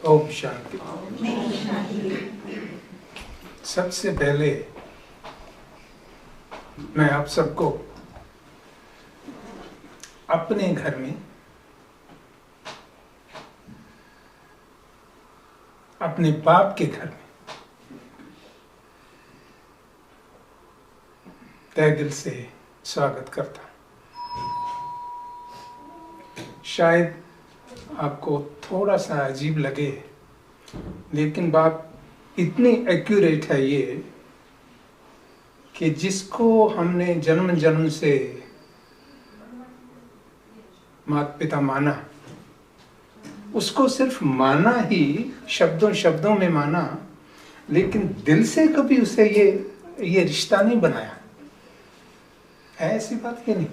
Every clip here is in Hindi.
ओम शांति। सबसे पहले मैं आप सबको अपने घर में, अपने बाप के घर में तहे दिल से स्वागत करता हूं। शायद आपको थोड़ा सा अजीब लगे, लेकिन बात इतनी एक्यूरेट है ये कि जिसको हमने जन्म जन्म से माता पिता माना, उसको सिर्फ माना ही, शब्दों शब्दों में माना, लेकिन दिल से कभी उसे ये रिश्ता नहीं बनाया है। ऐसी बात ये नहीं,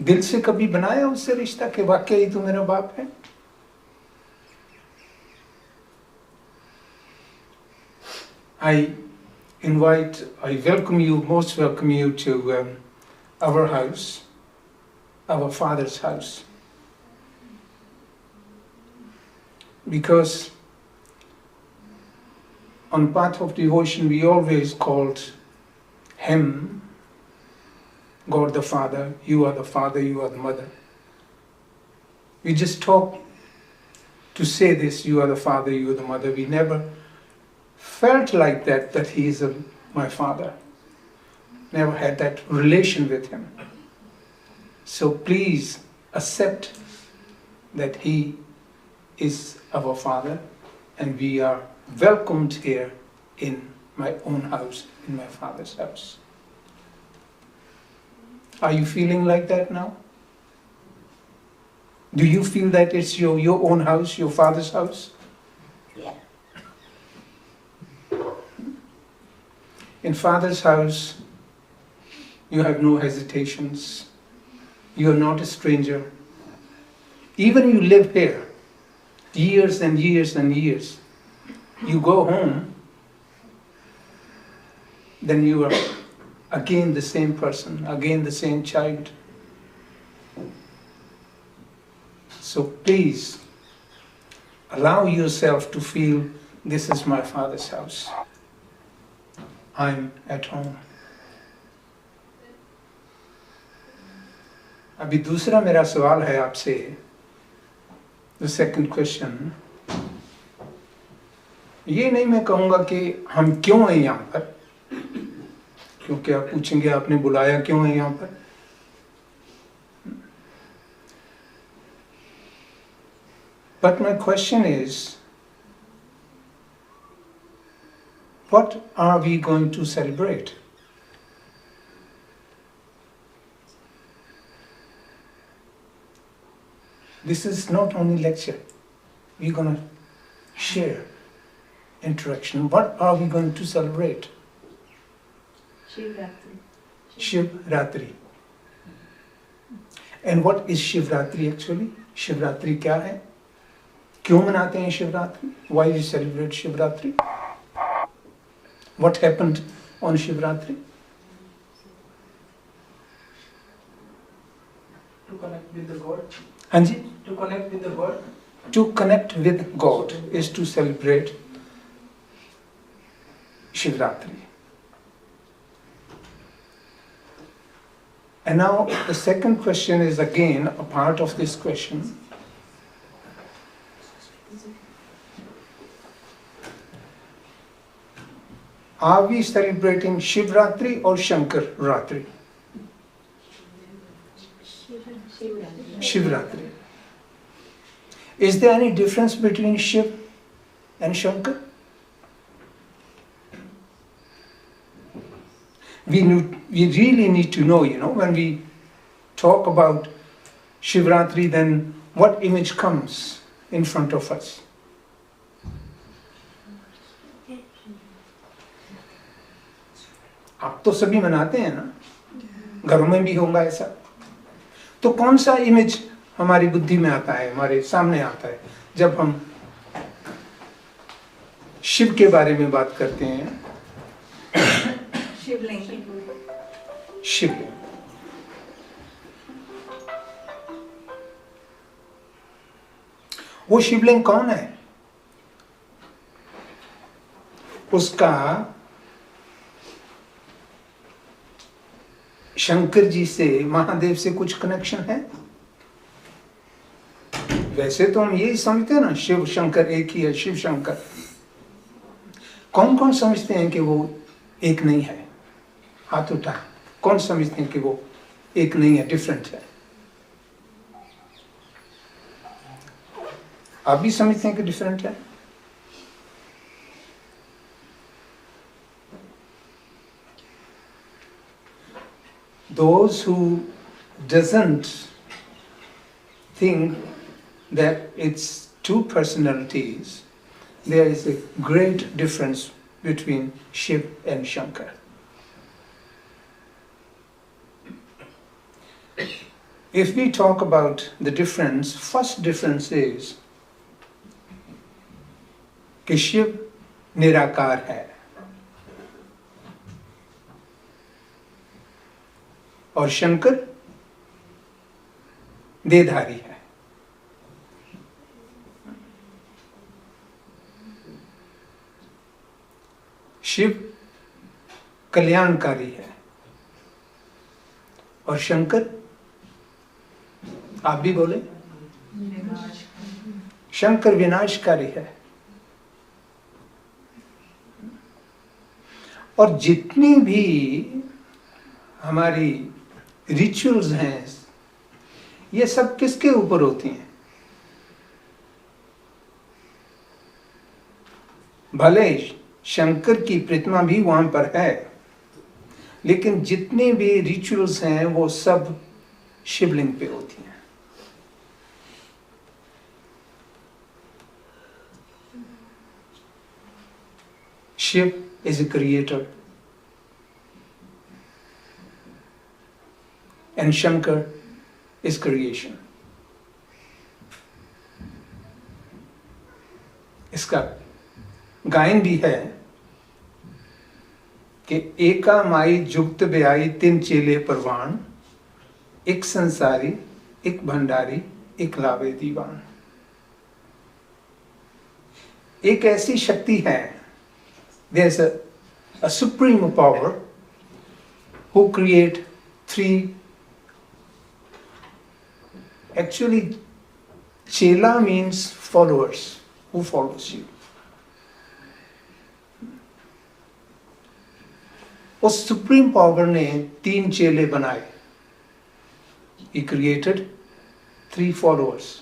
दिल से कभी बनाया उससे रिश्ता कि वाकई ही तू मेरा बाप है। I welcome you, most welcome you to our house, our Father's house. Because on path of devotion we always called Him God the Father, you are the Father, you are the Mother. We just talk to say this, you are the Father, you are the Mother. We never felt like that He is my Father. Never had that relation with Him. So please accept that He is our Father, and we are welcomed here in my own house, in my Father's house. Are you feeling like that now? Do you feel that it's your own house, your Father's house? Yeah. In Father's house, you have no hesitations. You are not a stranger. Even you live here, years and years and years. You go home, then you are again the same person, again the same child. So please, allow yourself to feel, this is my Father's house. I'm at home. अभी दूसरा मेरा सवाल है आपसे, the second question. ये नहीं मैं कहूँगा कि हम क्यों हैं यहाँ पर, क्योंकि आप पूछेंगे आपने बुलाया क्यों है यहाँ पर। But my question is, what are we going to celebrate? This is not only lecture. We're going to share interaction. What are we going to celebrate? Shivratri. Shivratri. And what is Shivratri actually? Shivratri क्या है? क्यों मनाते हैं Shivratri? Why we celebrate Shivratri? What happened on Shivratri? To connect with the God. हाँ जी? To connect with the God. To connect with God is to celebrate Shivratri. And now the second question is again a part of this question. Are we celebrating Shivratri or Shankar Ratri? Shivratri. Is there any difference between Shiv and Shankar? We really need to know, when we talk about Shivratri, then what image comes in front of us? आप तो सभी मनाते हैं ना, घरों में भी होगा ऐसा। तो कौन सा इमेज हमारी बुद्धि में आता है, हमारे सामने आता है जब हम शिव के बारे में बात करते हैं? शिवलिंग। शिवलिंग। वो शिवलिंग कौन है? उसका शंकर जी से, महादेव से कुछ कनेक्शन है? वैसे तो हम यही समझते हैं ना, शिव शंकर एक ही है, शिव शंकर। कौन कौन समझते हैं कि वो एक नहीं है? हाथ उठा। कौन समझते हैं कि वो एक नहीं है, डिफरेंट है? आप भी समझते हैं कि डिफरेंट है? Those who doesn't think that it's two personalities, there is a great difference between Shiv and Shankar. If we talk about the difference, first difference is कि शिव निराकार है और शंकर देहधारी है। शिव कल्याणकारी है और शंकर, आप भी बोले, शंकर विनाशकारी है। और जितनी भी हमारी रिचुअल्स हैं, ये सब किसके ऊपर होती हैं? भले शंकर की प्रतिमा भी वहां पर है, लेकिन जितने भी रिचुअल्स हैं वो सब शिवलिंग पे होती हैं। Shiv is a creator and Shankar is creation. इसका गायन भी है कि एका माई जुक्त ब्याई तीन चेले परवान, एक संसारी, एक भंडारी, एक लावे दीवान। एक ऐसी शक्ति है, there's a supreme power who create three, actually chela means followers, who follows you. उस सुप्रीम पावर ने तीन चेले बनाए। He created three followers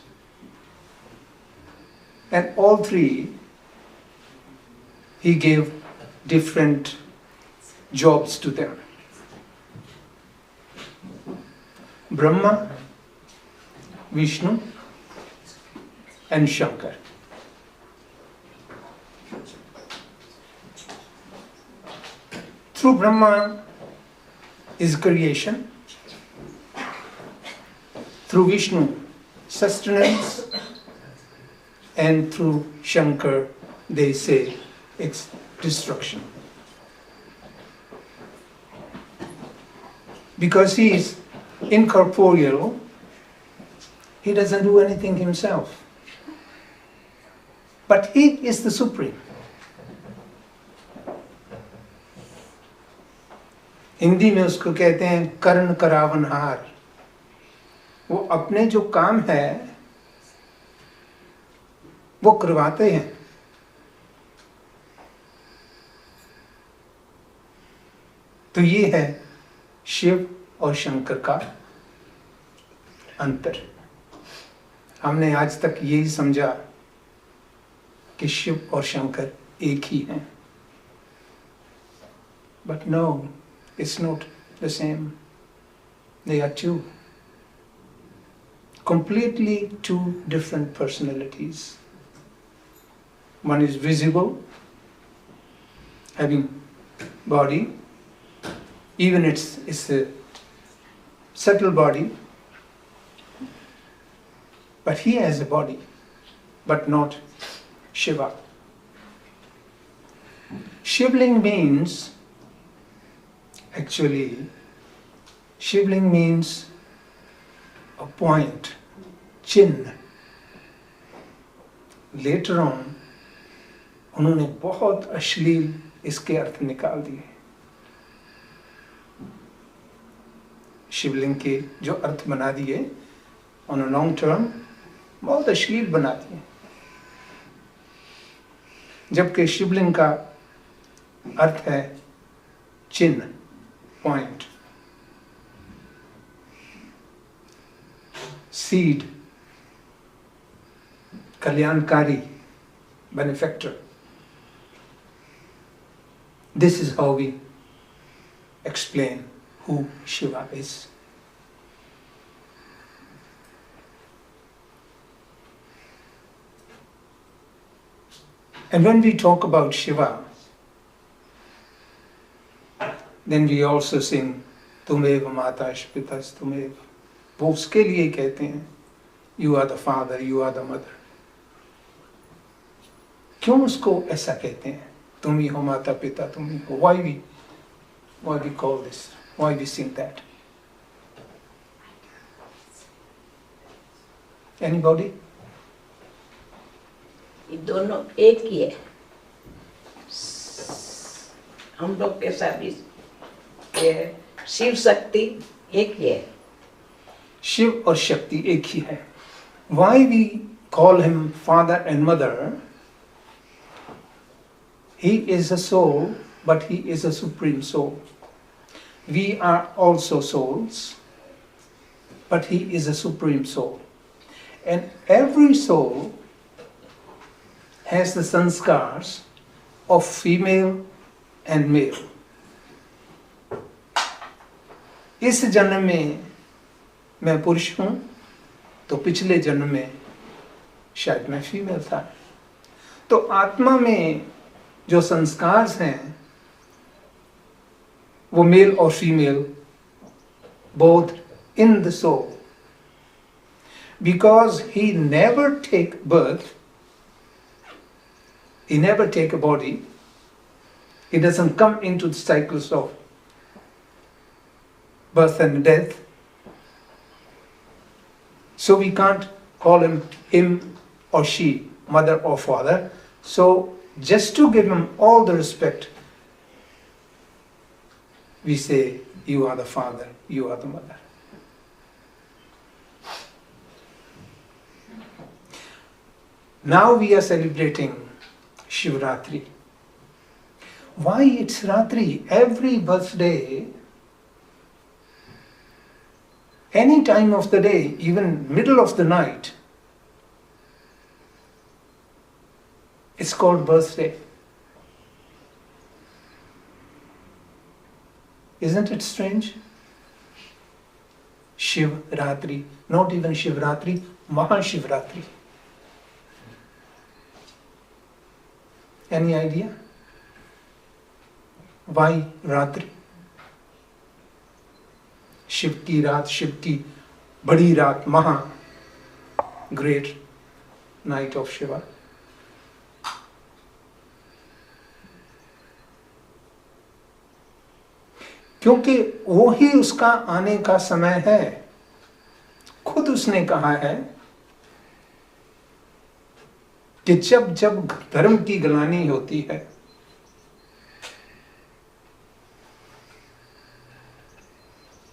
and all three he gave different jobs to them. Brahma, Vishnu and Shankar. Through Brahma is creation, through Vishnu sustenance, and through Shankar they say it's destruction. Because he is incorporeal, he doesn't do anything himself. But he is the supreme. Hindi में उसको कहते हैं कर्ण करावनहार। वो अपने जो काम है वो करवाते हैं। तो ये है शिव और शंकर का अंतर। हमने आज तक यही समझा कि शिव और शंकर एक ही हैं। But no, it's not the same. They are two. Completely two different personalities. One is visible, having body, even it's a subtle body, but he has a body, but not Shiva. Shivling means, actually, Shivling means a point, chin. Later on उन्होंने बहुत अश्लील इसके अर्थ निकाल दिए। शिवलिंग के जो अर्थ बना दिए ऑन अ लॉन्ग टर्म बहुत अश्लील बना दिए, जबकि शिवलिंग का अर्थ है चिन्ह, पॉइंट, सीड, कल्याणकारी, benefactor. This is how we explain who Shiva is. And when we talk about Shiva, then we also sing Tumev Matash Pitas Tumev. वो उसके लिए कहते हैं You are the father, you are the mother. क्यों उसको ऐसा कहते हैं? तुम ही हो माता पिता, तुम ही हो. Why we call this? Why we sing that? Anybody? ये दोनों एक ही है। हम लोग के साथ भी ये शिव शक्ति एक ही है। शिव और शक्ति एक ही है. Why we call him father and mother? He is a soul, but he is a supreme soul. We are also souls, but he is a supreme soul. And every soul has the sanskars of female and male. इस जन्म में मैं पुरुष हूँ, तो पिछले जन्म में शायद मैं फीमेल था. तो आत्मा में जो संस्कार हैं वो मेल और female both in the soul. Because he never take birth, he never take a body, he doesn't come into the cycles of birth and death. So we can't call him or she, mother or father. So just to give him all the respect, we say, you are the father, you are the mother. Now we are celebrating Shivratri. Why it's Ratri? Every birthday, any time of the day, even middle of the night, it's called birthday. Isn't it strange? Shivratri, not even Shivratri, Mahashivratri. Any idea? Why Ratri? Shiva की रात, शिव की बड़ी रात, महा, great night of Shiva. क्योंकि वो ही उसका आने का समय है. खुद उसने कहा है कि जब जब धर्म की गलानी होती है,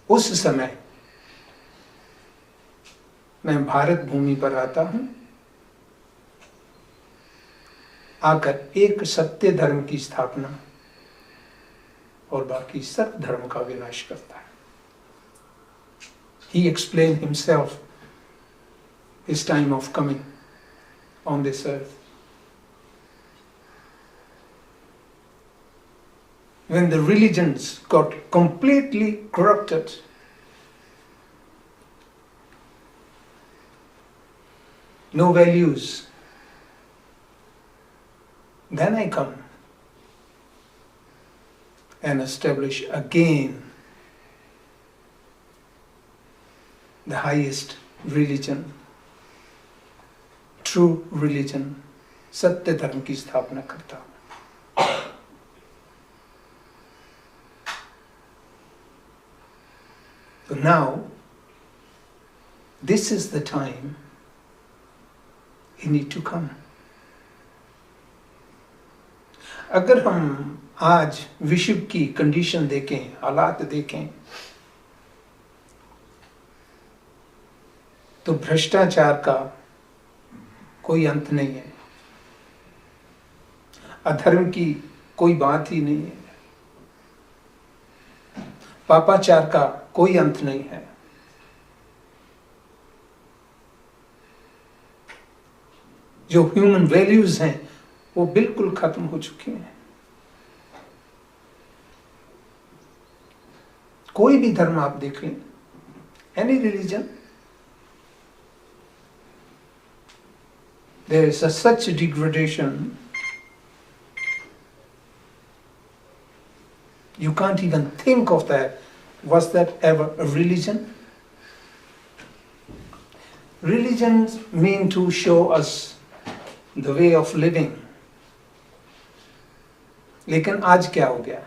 उस समय मैं भारत भूमि पर आता हूं, आकर एक सत्य धर्म की स्थापना और बाकी सब धर्म का विनाश करता है. He explained himself his time of coming on this earth. When the religions got completely corrupted, no values, then I come and establish again the highest religion, true religion, सत्य धर्म की स्थापना करता हूं. So now, this is the time you need to come. अगर हम आज विश्व की कंडीशन देखें, हालात देखें, तो भ्रष्टाचार का कोई अंत नहीं है, अधर्म की कोई बात ही नहीं है, पापाचार का कोई अंत नहीं है। जो ह्यूमन वैल्यूज हैं वो बिल्कुल खत्म हो चुकी हैं। कोई भी धर्म आप देख लें, any religion, there is such degradation, you can't even think of that. Was that ever a religion? Religions mean to show us the way of living. लेकिन आज क्या हो गया?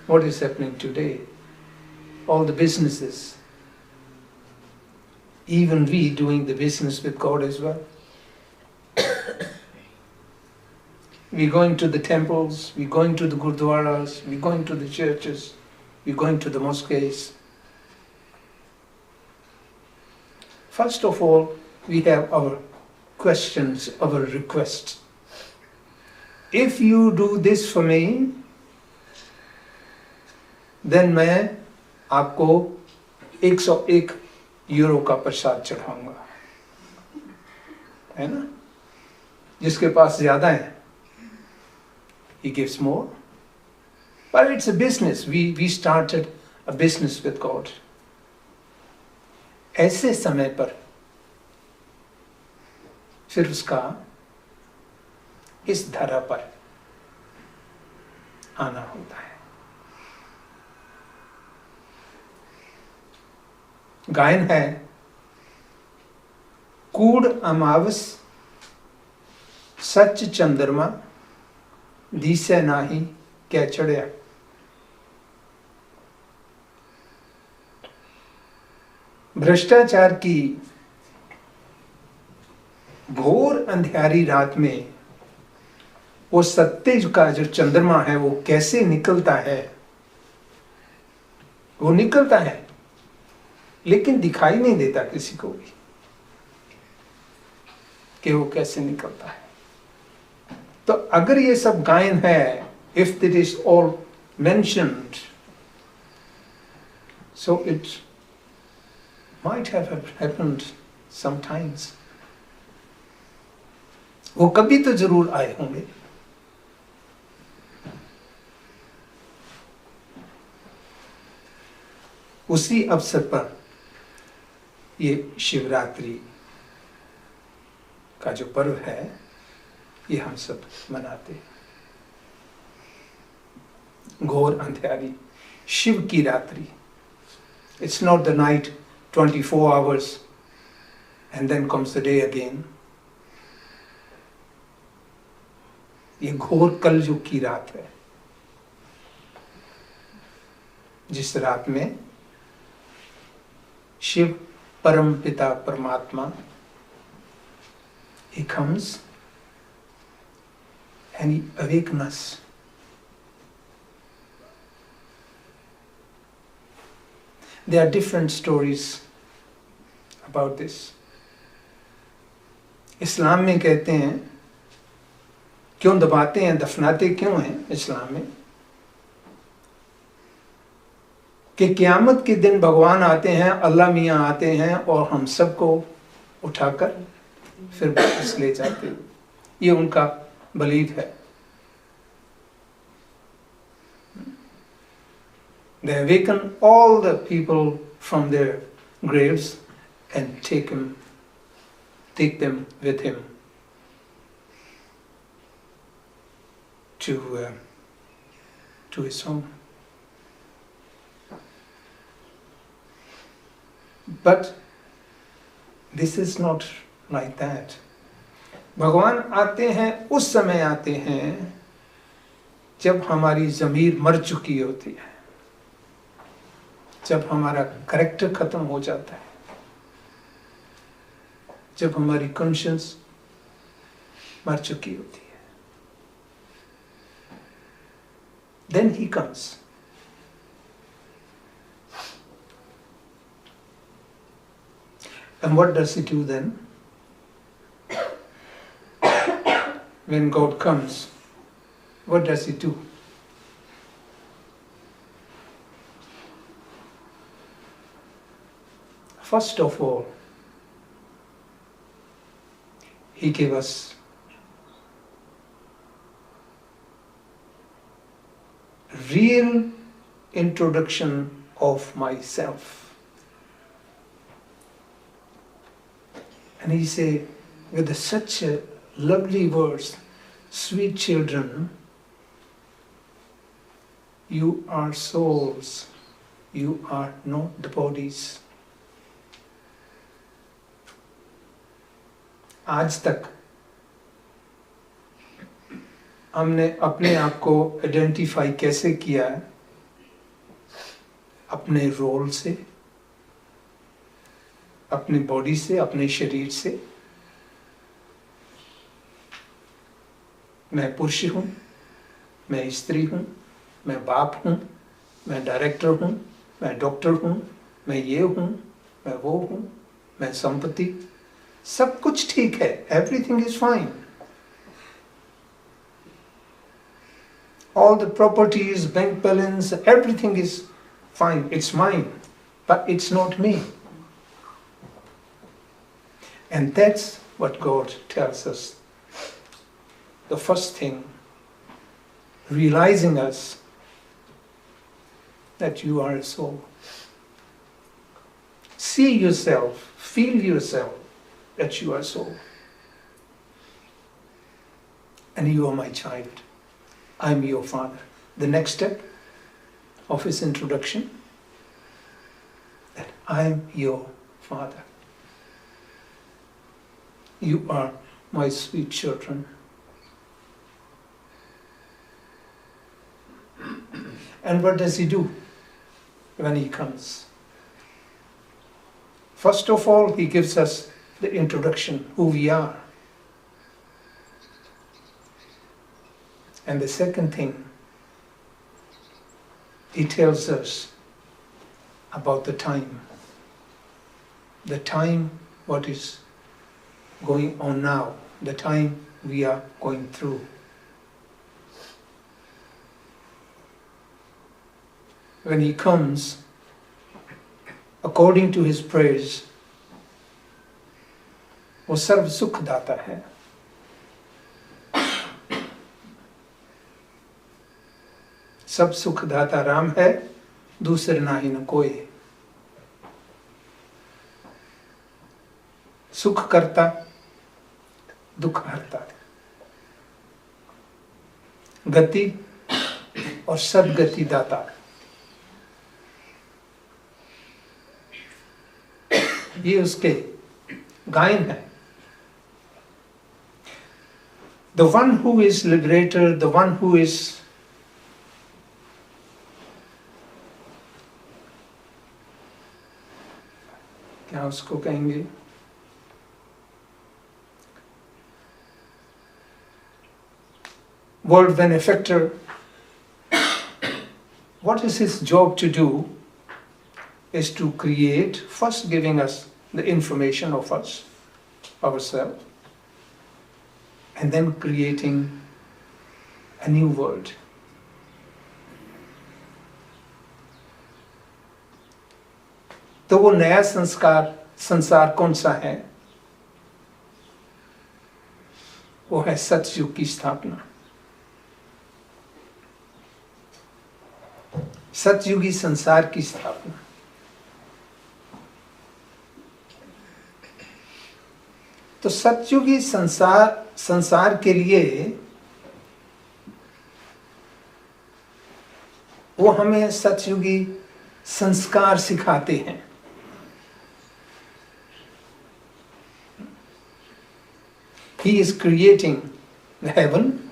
What is happening today? All the businesses, even we doing the business with God as well. We're going to the temples, we're going to the gurdwaras, we're going to the churches, we're going to the mosques. First of all, we have our questions, our requests. If you do this for me, then मैं आपको 101 यूरो का प्रसाद चढ़ाऊंगा, है ना? जिसके पास ज्यादा है, he gives more. But it's a business. We started a business with God. ऐसे समय पर फिर उसका इस धरा पर आना होता है। गायन है, कूड़ अमावस सच चंद्रमा दिसे नाही क्या चढ़िया। भ्रष्टाचार की घोर अंधियारी रात में वो सत्य का जो चंद्रमा है वो कैसे निकलता है, वो निकलता है लेकिन दिखाई नहीं देता किसी को भी कि वो कैसे निकलता है। तो अगर ये सब गायन है, if it is all mentioned, so it might have happened sometimes. वो कभी तो जरूर आए होंगे। उसी अवसर पर ये शिवरात्रि का जो पर्व है ये हम सब मनाते हैं। घोर अंधियारी, शिव की रात्रि। It's not the night 24 hours and then comes the day again. ये घोर कलयुग की रात है, जिस रात में शिव परम पिता परमात्मा he comes and he awakens us. There are different stories about this. इस्लाम में कहते हैं, क्यों दबाते हैं, दफनाते क्यों हैं इस्लाम में, कि क़यामत के दिन भगवान आते हैं, अल्लाह मियाँ आते हैं और हम सबको उठाकर फिर वापस ले जाते हैं। ये उनका बिलीव है। They awaken all the people from their graves and take them with him to his home. But this is not like that. भगवान आते हैं, उस समय आते हैं जब हमारी ज़मीर मर चुकी होती है, जब हमारा कैरेक्टर खत्म हो जाता है, जब हमारी कॉन्शियंस मर चुकी होती है। Then he comes. And what does he do then? When God comes, what does he do? First of all, he gave us real introduction of myself. And he said, with such a lovely words, sweet children, you are souls, you are not the bodies. आज तक हमने अपने आप को आइडेंटिफाई कैसे किया है? अपने रोल से, अपनी बॉडी से, अपने शरीर से। मैं पुरुष हूँ, मैं स्त्री हूँ, मैं बाप हूँ, मैं डायरेक्टर हूँ, मैं डॉक्टर हूँ, मैं ये हूँ, मैं वो हूँ, मैं संपत्ति, सब कुछ ठीक है, everything is fine. All the properties, bank balance, everything is fine, it's mine, but it's not me. And that's what God tells us. The first thing, realizing us that you are a soul. See yourself, feel yourself that you are a soul. And you are my child. I am your father. The next step of his introduction, that I am your father. You are my sweet children. And what does he do when he comes? First of all, he gives us the introduction, who we are. And the second thing, he tells us about the time. The time, what is going on now, the time we are going through. When he comes, according to his praise, वो सर्व सुख दाता है। सब सुख दाता राम है, दूसरे नाही न कोई। सुख करता, दुख हरता, गति और सदगति दाता। ये उसके गायन है। The one who is liberator, the one who is क्या उसको कहेंगे, world benefactor, what is his job to do is to create, first giving us the information of us, ourselves, and then creating a new world. तो वो नया संसार कौन सा है? वो है सतयुग की स्थापना। सतयुगी संसार की स्थापना। तो सतयुगी संसार के लिए वो हमें सतयुगी संस्कार सिखाते हैं। He is creating the heaven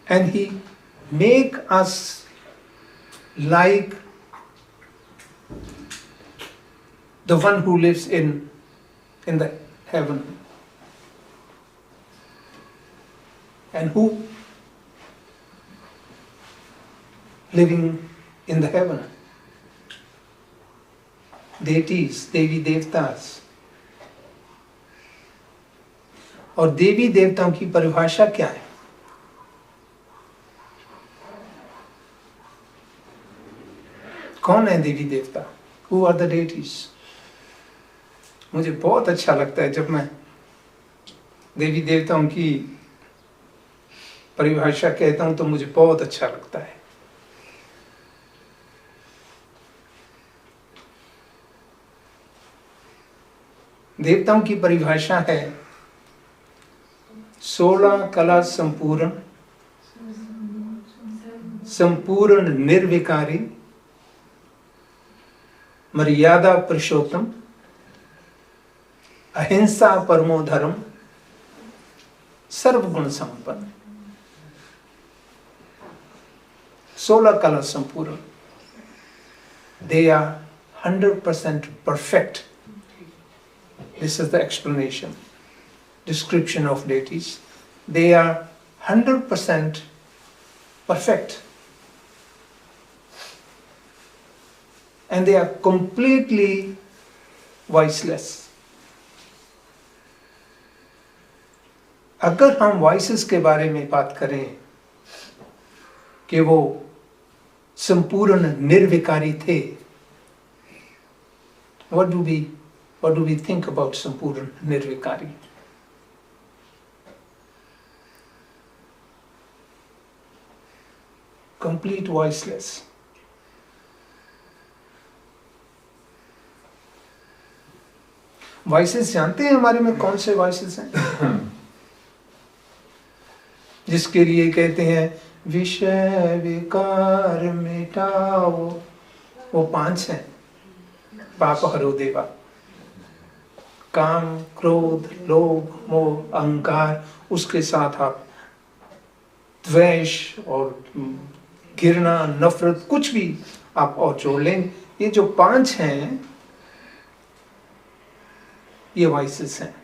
and he make us like the one who lives in the heaven and who living in the heaven. Deities, देवी देवतास. और देवी देवताओं की परिभाषा क्या है? कौन है देवी देवता? Who are the deities? मुझे बहुत अच्छा लगता है जब मैं देवी देवताओं की परिभाषा कहता हूं तो मुझे बहुत अच्छा लगता है. देवताओं की परिभाषा है 16 कला संपूर्ण, संपूर्ण निर्विकारी, मर्यादा पुरुषोत्तम, अहिंसा परमो धर्म, सर्वगुण संपन्न. 16 कला संपूर्ण. They are 100% perfect. This is the explanation, description of deities. They are 100% perfect. And they are completely voiceless. अगर हम वॉइसेस के बारे में बात करें कि वो संपूर्ण निर्विकारी थे, what do we think about संपूर्ण निर्विकारी? Complete voiceless. वॉइसेस जानते हैं हमारे में कौन से वॉइसेस हैं? जिसके लिए कहते हैं विषय विकार मिटाओ, वो 5 हैं. पाप हरो देवा. काम, क्रोध, लोभ, मोह, अहंकार, उसके साथ आप द्वेष और घृणा, नफरत, कुछ भी आप और जोड़ लें. ये जो 5 हैं ये वॉइसेस हैं.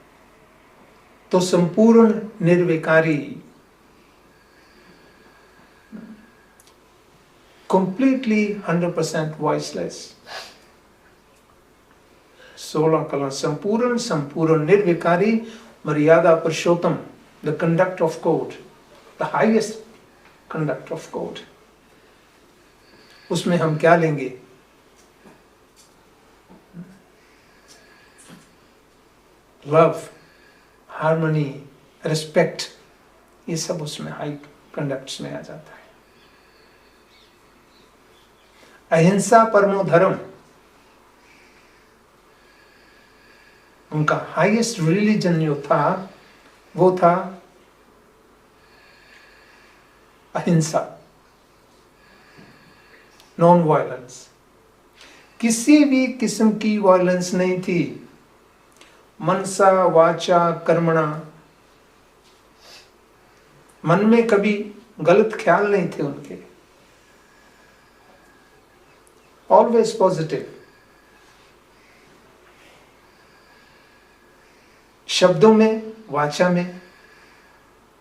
तो संपूर्ण निर्विकारी, completely 100% voiceless. 16 कला संपूर्ण, संपूर्ण निर्विकारी, मर्यादा पुरुषोत्तम, the conduct of code, the highest conduct of code. उसमें हम क्या लेंगे? लव, हार्मनी, रिस्पेक्ट, ये सब उसमें हाई कंडक्ट्स में आ जाता है. अहिंसा परमो धर्म, उनका हाईएस्ट रिलीजन जो था वो था अहिंसा, नॉन वायलेंस. किसी भी किस्म की वायलेंस नहीं थी. मनसा वाचा कर्मणा, मन में कभी गलत ख्याल नहीं थे उनके. Always positive. शब्दों में, वाचा में,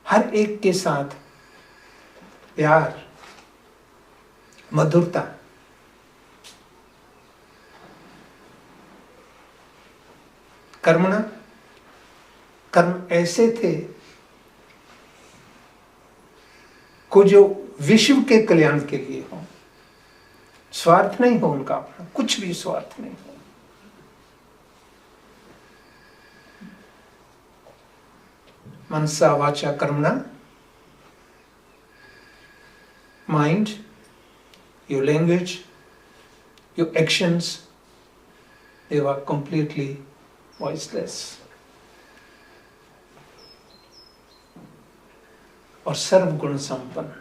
हर एक के साथ प्यार, मधुरता. कर्मणा, कर्म ऐसे थे को जो विश्व के कल्याण के लिए हो. स्वार्थ नहीं हो उनका अपना, कुछ भी स्वार्थ नहीं हो. मनसा वाचा कर्मणा, mind, your language, your actions, they were completely voiceless. और सर्वगुण संपन्न,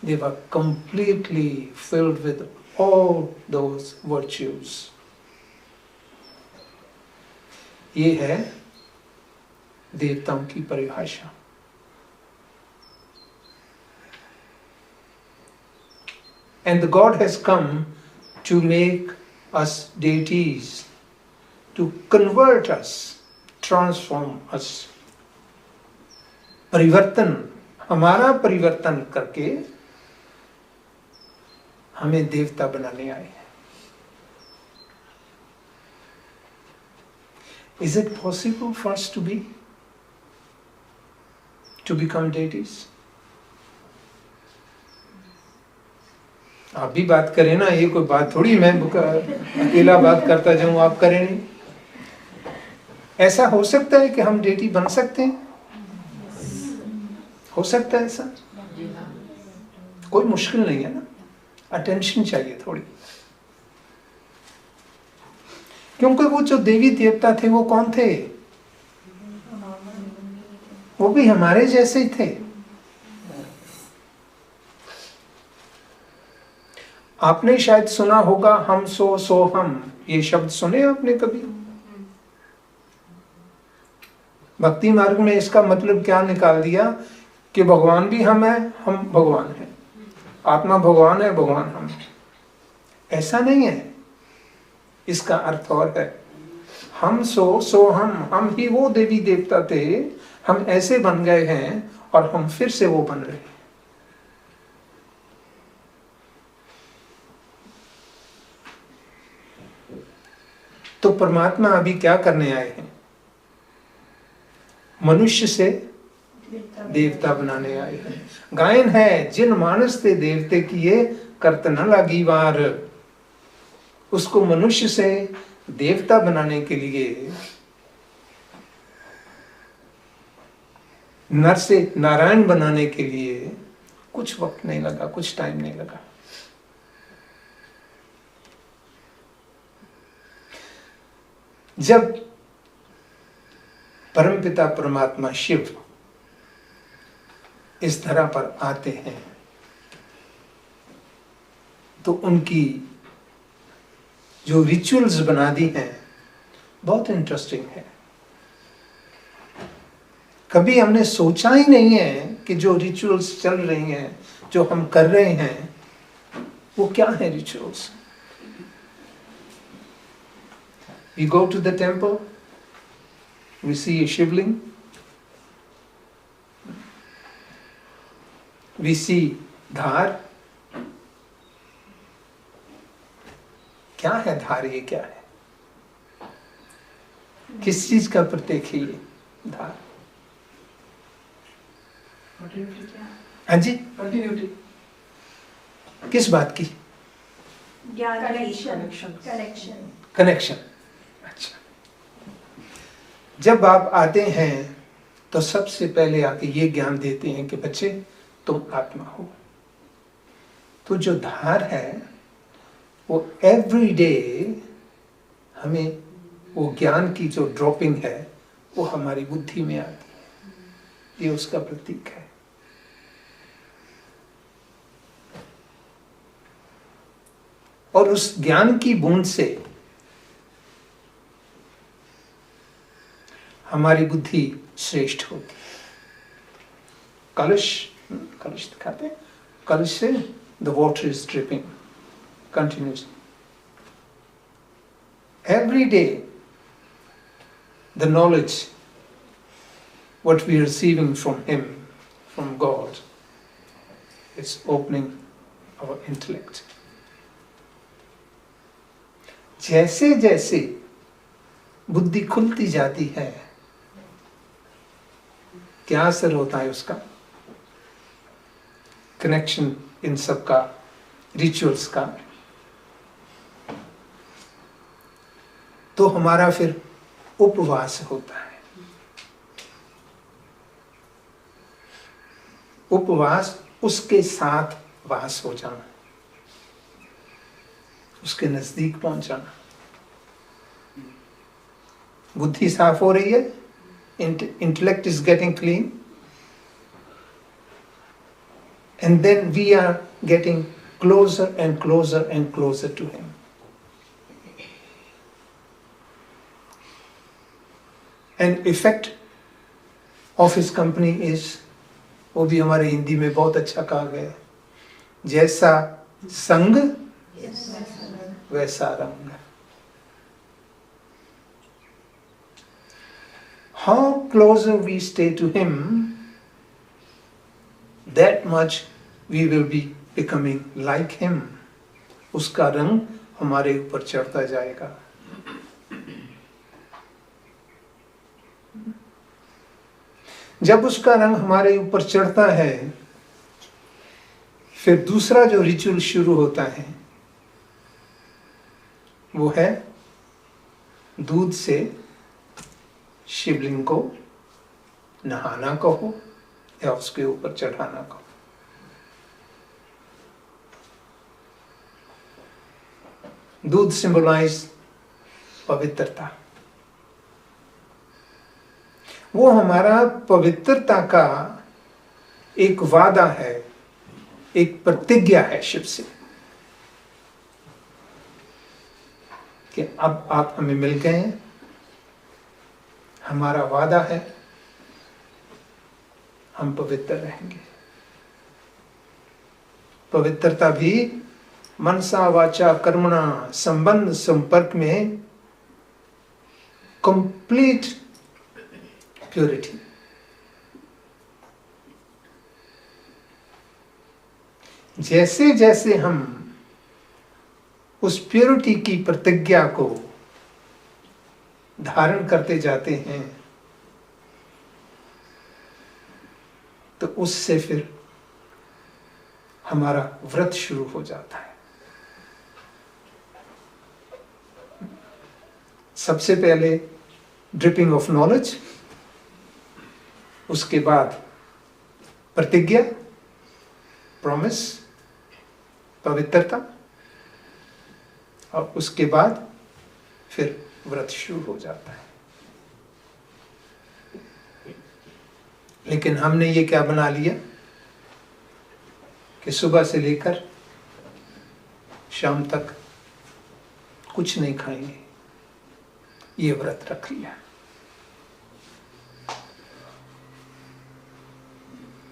they were completely filled with all those virtues. ये है देवताओं की परिभाषा. And the God has come to make us deities, to convert us, transform us. परिवर्तन, हमारा परिवर्तन करके हमें देवता बनाने आए हैं। Is it possible for us to become deities? आप भी बात करें ना, ये कोई बात थोड़ी मैं अकेला बात करता जाऊं, आप करें नहीं। ऐसा हो सकता है कि हम डेटी बन सकते हैं? हो सकता है ऐसा? कोई मुश्किल नहीं है ना, अटेंशन चाहिए थोड़ी। क्योंकि वो जो देवी देवता थे वो कौन थे? वो भी हमारे जैसे ही थे। आपने शायद सुना होगा हम सो हम, ये शब्द सुने आपने कभी? भक्ति मार्ग में इसका मतलब क्या निकाल दिया कि भगवान भी हम भगवान हैं, आत्मा भगवान है, भगवान हम हैं। ऐसा नहीं है, इसका अर्थ और है। हम सो हम ही वो देवी देवता थे, हम ऐसे बन गए हैं और हम फिर से वो बन रहे हैं। तो परमात्मा अभी क्या करने आए हैं? मनुष्य से देवता बनाने आए हैं। गायन है, जिन मानस ते देवते किए करत न लागी वार। उसको मनुष्य से देवता बनाने के लिए, नर से नारायण बनाने के लिए कुछ वक्त नहीं लगा, कुछ टाइम नहीं लगा। जब परमपिता परमात्मा शिव इस धरा पर आते हैं तो उनकी जो रिचुअल्स बना दी हैं बहुत इंटरेस्टिंग है। कभी हमने सोचा ही नहीं है कि जो रिचुअल्स चल रही हैं, जो हम कर रहे हैं, वो क्या है rituals. We go to the temple, we see a shivling, we see धार। क्या है धार? ये क्या है? किस चीज का प्रतीक है ये धार? हाँ जी, कंटिन्यूटी। किस बात की? कनेक्शन। अच्छा, जब आप आते हैं तो सबसे पहले आके ये ज्ञान देते हैं कि बच्चे तुम आत्मा हो। तो जो धार है वो एवरी डे हमें वो ज्ञान की जो ड्रॉपिंग है वो हमारी बुद्धि में आती है। ये उसका प्रतीक है। और उस ज्ञान की बूंद से हमारी बुद्धि श्रेष्ठ होती है। कलश दिखाते हैं, कलश से the water is dripping continuously. Every day, the knowledge, what we are receiving from Him, from God, is opening our intellect. जैसे जैसे बुद्धि खुलती जाती है, क्या असर होता है उसका? कनेक्शन इन सब का, रिचुअल्स का। तो हमारा फिर उपवास होता है। उपवास उसके साथ वास हो जाना, उसके नजदीक पहुंच जाना। बुद्धि साफ हो रही है, intellect is getting clean, and then we are getting closer and closer and closer to Him. And effect of His company is, वो भी हमारे हिंदी में बहुत अच्छा कहा गया है, जैसा संग वैसा रंग। How closer we stay to Him, that much we will be becoming like Him. उसका रंग हमारे ऊपर चढ़ता जाएगा। जब उसका रंग हमारे ऊपर चढ़ता है, फिर दूसरा जो रिचुअल शुरू होता है वो है दूध से शिवलिंग को नहाना कहो या उसके ऊपर चढ़ाना कहो। दूध सिंबलाइज पवित्रता। वो हमारा पवित्रता का एक वादा है, एक प्रतिज्ञा है शिव से कि अब आप हमें मिल गए हैं, हमारा वादा है, हम पवित्र रहेंगे। पवित्रता भी मनसा वाचा कर्मणा संबंध संपर्क में कंप्लीट प्योरिटी। जैसे जैसे हम उस प्योरिटी की प्रतिज्ञा को धारण करते जाते हैं तो उससे फिर हमारा व्रत शुरू हो जाता है। सबसे पहले ड्रिपिंग ऑफ नॉलेज, उसके बाद प्रतिज्ञा, प्रॉमिस, पवित्रता, और उसके बाद फिर व्रत शुरू हो जाता है। लेकिन हमने ये क्या बना लिया कि सुबह से लेकर शाम तक कुछ नहीं खाएंगे, ये व्रत रख लिया।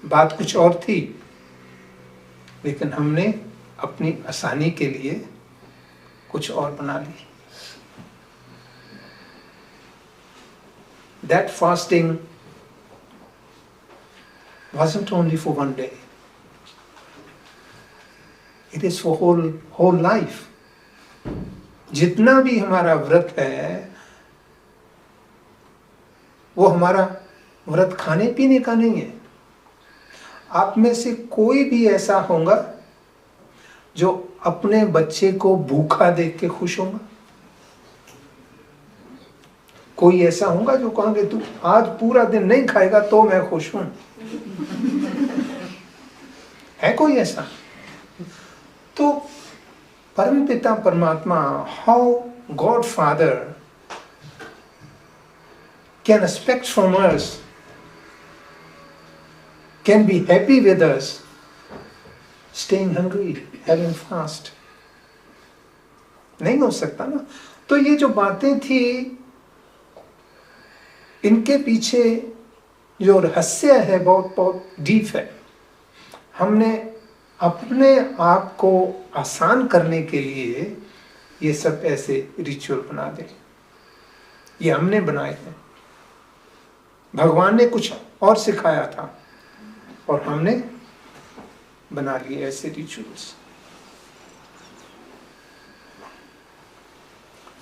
बात कुछ और थी, लेकिन हमने अपनी आसानी के लिए कुछ और बना ली। That fasting wasn't only for one day. It is for whole life. जितना भी हमारा व्रत है वो हमारा व्रत खाने पीने का नहीं है। आप में से कोई भी ऐसा होगा जो अपने बच्चे को भूखा देख के खुश होगा? कोई ऐसा होगा जो कहेंगे तू आज पूरा दिन नहीं खाएगा तो मैं खुश हूं? है कोई ऐसा? तो परमपिता परमात्मा, how God father can expect from us, can be happy with us, staying hungry, having fast. नहीं हो सकता ना। तो ये जो बातें थी, इनके पीछे जो रहस्य है बहुत बहुत डीप है। हमने अपने आप को आसान करने के लिए ये सब ऐसे रिचुअल बना दे, ये हमने बनाए हैं। भगवान ने कुछ और सिखाया था और हमने बना लिए ऐसे रिचुअल्स।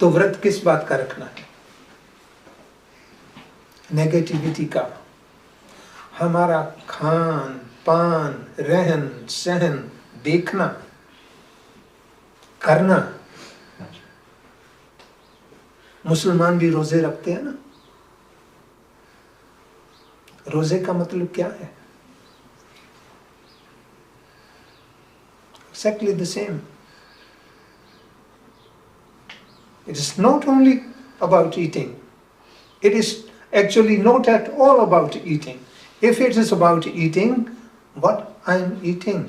तो व्रत किस बात का रखना है? नेगेटिविटी का। हमारा खान पान, रहन सहन देखना, करना। मुसलमान भी रोजे रखते हैं ना। रोजे का मतलब क्या है? Exactly the same. It is not only about eating. It is actually not at all about eating. If it is about eating, what I am eating?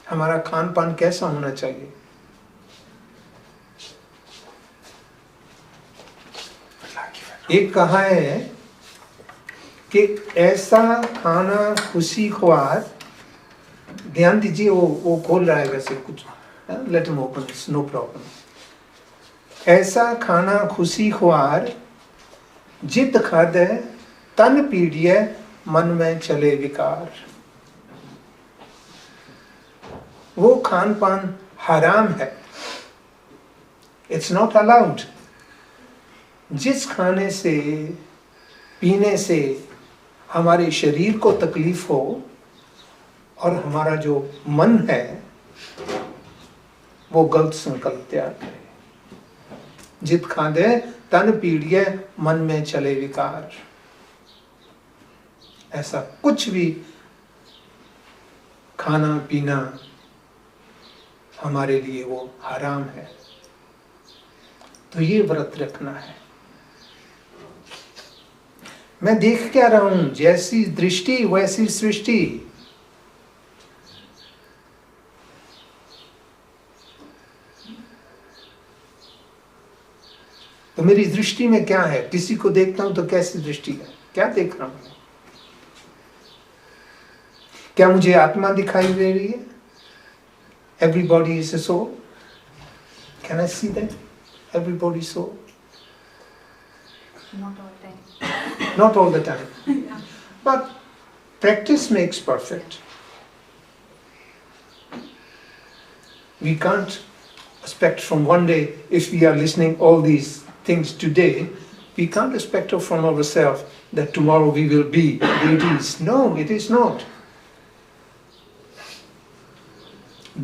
हमारा खान पान कैसा होना चाहिए? एक कहा है कि ऐसा खाना खुशी ख्वार, ध्यान दीजिए, वो खोल रहा है वैसे कुछ, let him open, no problem. ऐसा खाना खुशी ख्वार जित खादे तन पीड़िए मन में चले विकार। वो खान पान हराम है, इट्स नॉट अलाउड। जिस खाने से पीने से हमारे शरीर को तकलीफ हो और हमारा जो मन है वो गलत संकल्प तैयार करे। जित खादे तन पीड़िए मन में चले विकार, ऐसा कुछ भी खाना पीना हमारे लिए वो हराम है। तो ये व्रत रखना है। मैं देख क्या रहा हूं, जैसी दृष्टि वैसी सृष्टि। तो मेरी दृष्टि में क्या है? किसी को देखता हूं तो कैसी दृष्टि है, क्या देख रहा हूं? क्या मुझे आत्मा दिखाई दे रही है? Everybody is a soul. Can I see that? Everybody is soul. Not all time. Not all the time. But practice makes perfect. We can't expect from one day, if we are listening all these things today, we can't expect from ourselves that tomorrow we will be deities. No, it is not.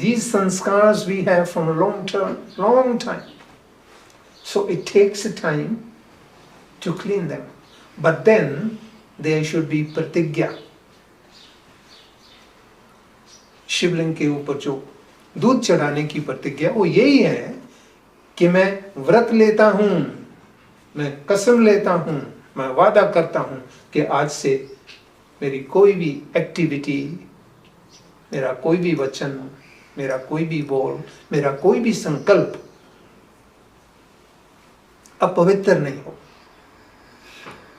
These sanskars we have from a long time. So it takes a time to clean them. But then there should be pratigya. शिवलिंग के ऊपर जो दूध चढ़ाने की प्रतिज्ञा वो यही है कि मैं व्रत लेता हूं, मैं कसम लेता हूं, मैं वादा करता हूं कि आज से मेरी कोई भी एक्टिविटी, मेरा कोई भी वचन, मेरा कोई भी बोल, मेरा कोई भी संकल्प अपवित्र नहीं हो।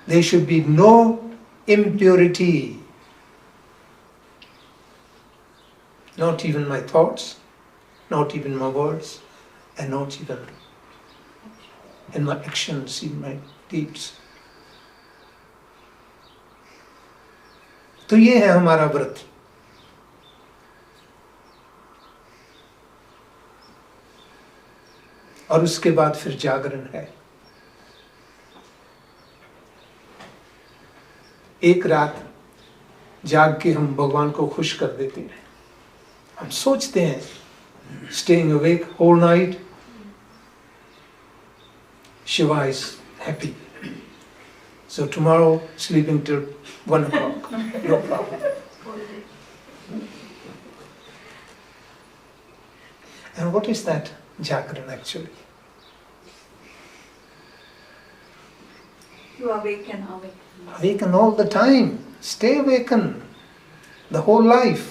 There should be no impurity. Not even my thoughts, not even my words, and not even in my actions, in my deeds. तो ये है हमारा व्रत। और उसके बाद फिर जागरण है। एक रात जाग के हम भगवान को खुश कर देते हैं। हम सोचते हैं staying awake whole night, Shiva is happy. So tomorrow sleeping till 1 o'clock, no problem. And what is that Jagran actually? You awaken. Awaken all the time. Stay awaken the whole life.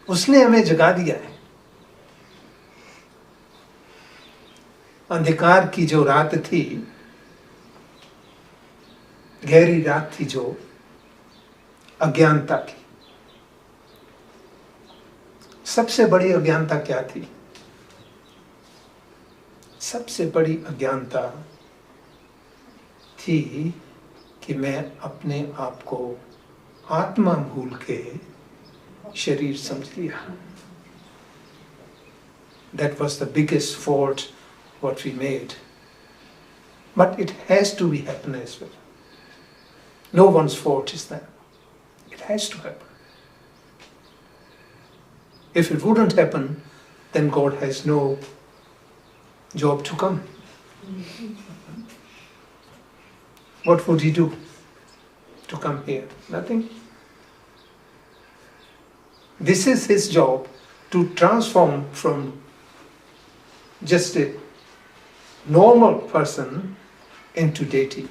उसने हमें जगा दिया है। अंधकार की जो रात थी, गहरी रात थी जो अज्ञानता की, सबसे बड़ी अज्ञानता क्या थी? सबसे बड़ी अज्ञानता थी कि मैं अपने आप को आत्मा भूल के शरीर समझ लिया। That was the biggest fault what we made. But it has to be happen as well. No one's fault is that. It has to happen. If it wouldn't happen, then God has no job to come. What would he do to come here? Nothing. This is his job, to transform from just a normal person into deity.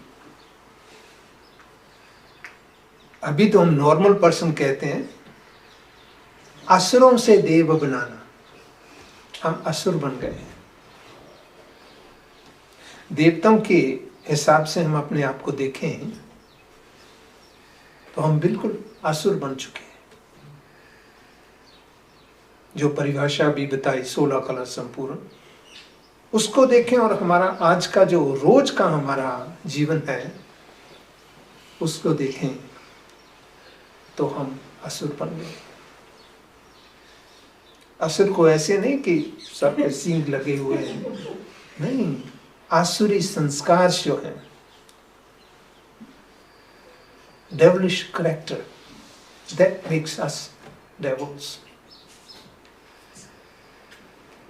अभी तो हम नॉर्मल पर्सन कहते हैं, असुरों से देव बनाना। हम असुर बन गए हैं। देवताओं के हिसाब से हम अपने आप को देखें तो हम बिल्कुल असुर बन चुके हैं। जो परिभाषा भी बताई 16 कला संपूर्ण, उसको देखें और हमारा आज का जो रोज का हमारा जीवन है उसको देखें तो हम असुर बन गए। असुर को ऐसे नहीं कि सर पे सींग लगे हुए हैं, नहीं, आसुरी संस्कार जो है, devilish character, that makes us devils.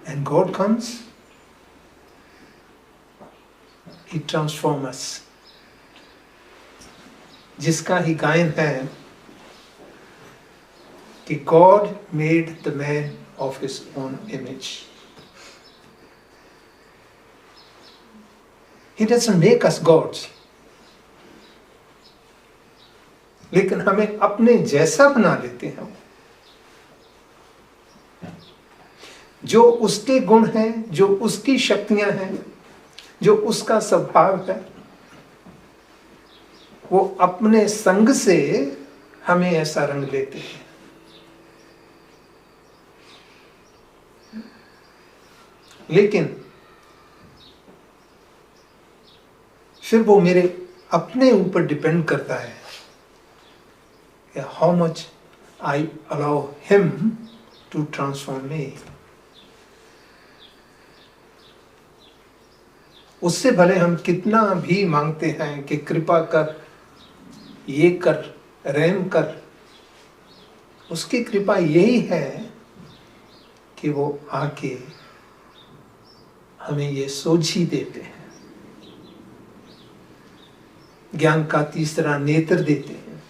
And God comes, He transforms us. जिसका ही गायन है कि God made the man of His own image. He doesn't make us gods. लेकिन हमें अपने जैसा बना लेते हैं। जो उसके गुण हैं, जो उसकी शक्तियां हैं, जो उसका स्वभाव है, वो अपने संग से हमें ऐसा रंग लेते हैं। लेकिन फिर वो मेरे अपने ऊपर डिपेंड करता है कि how much I allow him to transform me. उससे भले हम कितना भी मांगते हैं कि कृपा कर, ये कर, रहम कर, उसकी कृपा यही है कि वो आके हमें ये सोझी देते हैं, ज्ञान का तीसरा नेत्र देते हैं,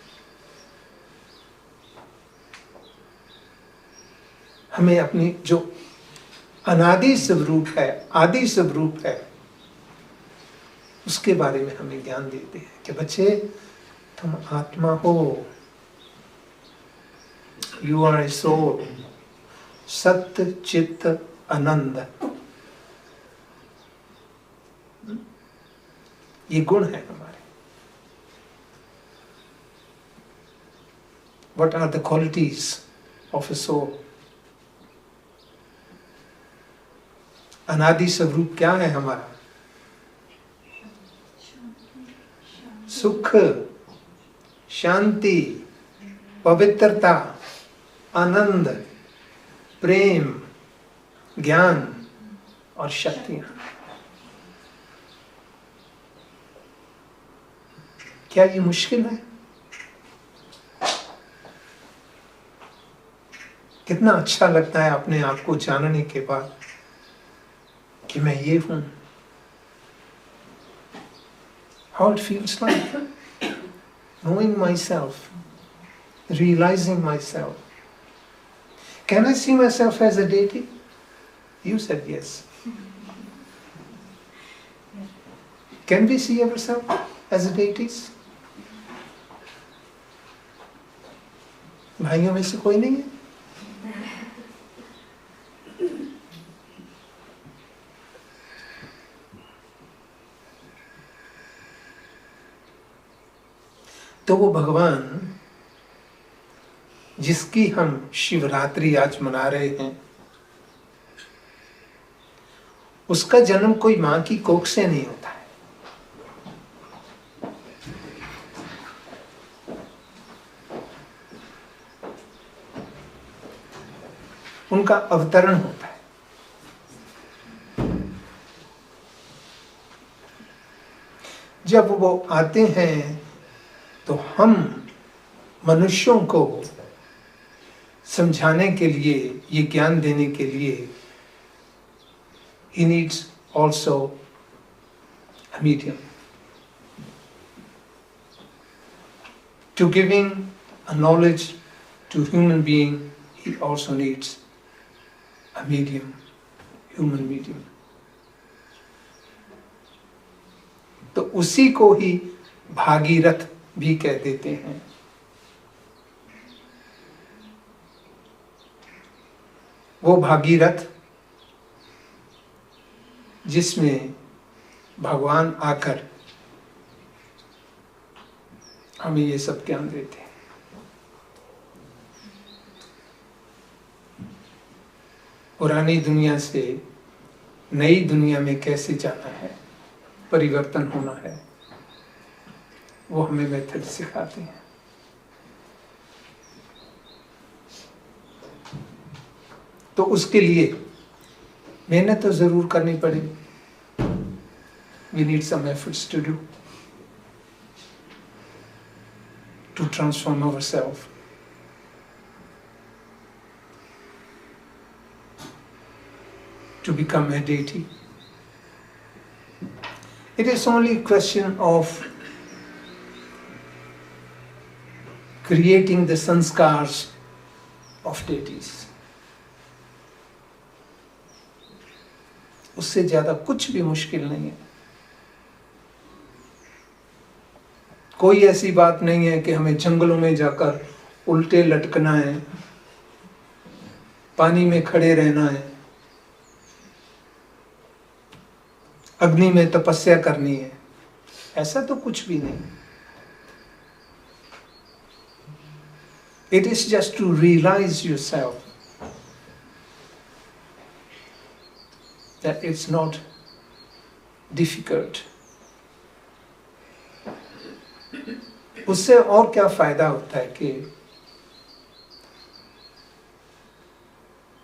हमें अपनी जो अनादि स्वरूप है, आदि स्वरूप है, उसके बारे में हमें ज्ञान देते हैं कि बच्चे तुम आत्मा हो, यू आर ए सोल, सत्य चित्त आनंद, ये गुण है हमारे। What are the qualities of a soul? अनादि स्वरूप क्या है हमारा? सुख, शांति, पवित्रता, आनंद, प्रेम, ज्ञान और शक्तियां। क्या ये मुश्किल है? कितना अच्छा लगता है अपने आप को जानने के बाद कि मैं ये हूं। How it feels like knowing myself, realizing myself. Can I see myself as a deity? You said yes. Can we see ourselves as a deities? भाइयों में से कोई नहीं है? तो वो भगवान जिसकी हम शिवरात्रि आज मना रहे हैं, उसका जन्म कोई मां की कोख से नहीं होता है। उनका अवतरण होता है। जब वो आते हैं तो हम मनुष्यों को समझाने के लिए, ये ज्ञान देने के लिए, he needs also a medium. To giving a knowledge to human being, he also needs a medium, human medium. तो उसी को ही भागीरथ भी कह देते हैं। वो भागीरथ जिसमें भगवान आकर हमें ये सब ज्ञान देते हैं। पुरानी दुनिया से नई दुनिया में कैसे जाना है, परिवर्तन होना है, वो हमें मेथड सिखाते हैं। तो उसके लिए मेहनत तो जरूर करनी पड़ेगी. We need some efforts to do to transform ourselves. To become a deity. It is only a question of creating the sanskars of deities. उससे ज्यादा कुछ भी मुश्किल नहीं है. कोई ऐसी बात नहीं है कि हमें जंगलों में जाकर उल्टे लटकना है, पानी में खड़े रहना है, अग्नि में तपस्या करनी है. ऐसा तो कुछ भी नहीं. It is just to realize yourself that it's not difficult. उससे और क्या फायदा होता है कि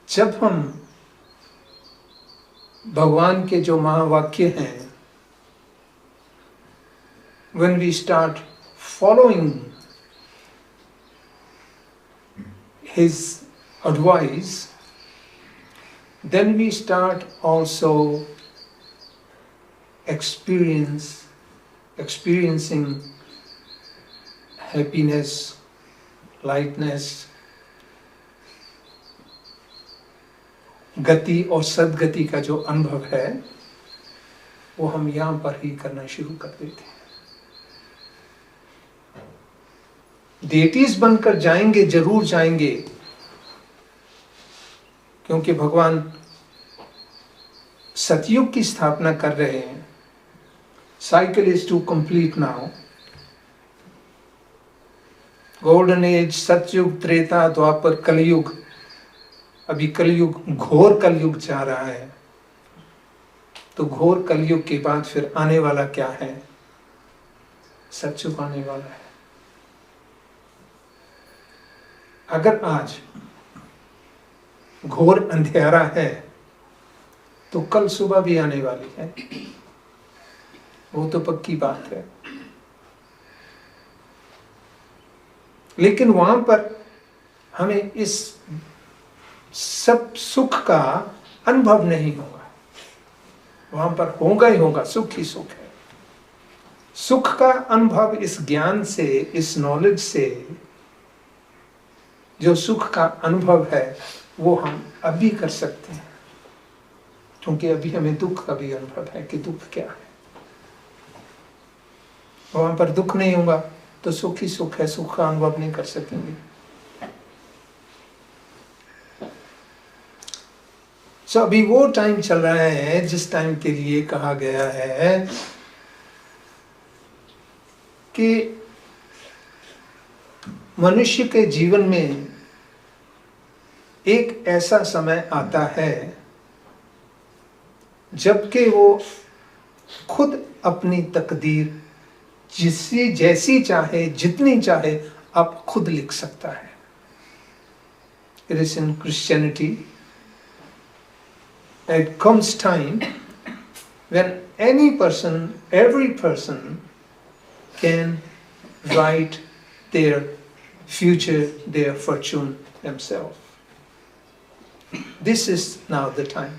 जब हम भगवान के जो महावाक्य हैं, when we start following his advice, then we start also experiencing happiness, lightness, गति और सद्गति का जो अनुभव है वो हम यहाँ पर ही करना शुरू कर देते हैं. डेटीज बनकर जाएंगे, जरूर जाएंगे, क्योंकि भगवान सतयुग की स्थापना कर रहे हैं. Cycle is to complete now. Golden age, Satyug, Treta, द्वापर, कलयुग. अभी कलयुग, घोर कलयुग जा रहा है. तो घोर कलयुग के बाद फिर आने वाला क्या है? सतयुग आने वाला है. अगर आज घोर अंधेरा है तो कल सुबह भी आने वाली है. वो तो पक्की बात है. लेकिन वहां पर हमें इस सब सुख का अनुभव नहीं होगा. वहां पर होगा ही होगा, सुख ही सुख है. सुख का अनुभव इस ज्ञान से, इस नॉलेज से, जो सुख का अनुभव है वो हम अभी कर सकते हैं, क्योंकि अभी हमें दुख का भी अनुभव है कि दुख क्या है. वहां पर दुख नहीं होगा तो सुख ही सुख है, सुख का अनुभव नहीं कर सकेंगे. सो अभी वो टाइम चल रहा है जिस टाइम के लिए कहा गया है कि मनुष्य के जीवन में एक ऐसा समय आता है जबकि वो खुद अपनी तकदीर जैसी चाहे, जितनी चाहे, अब खुद लिख सकता है. It is in Christianity it comes time when any person, every person can write their future, their fortune themselves. This is now the time.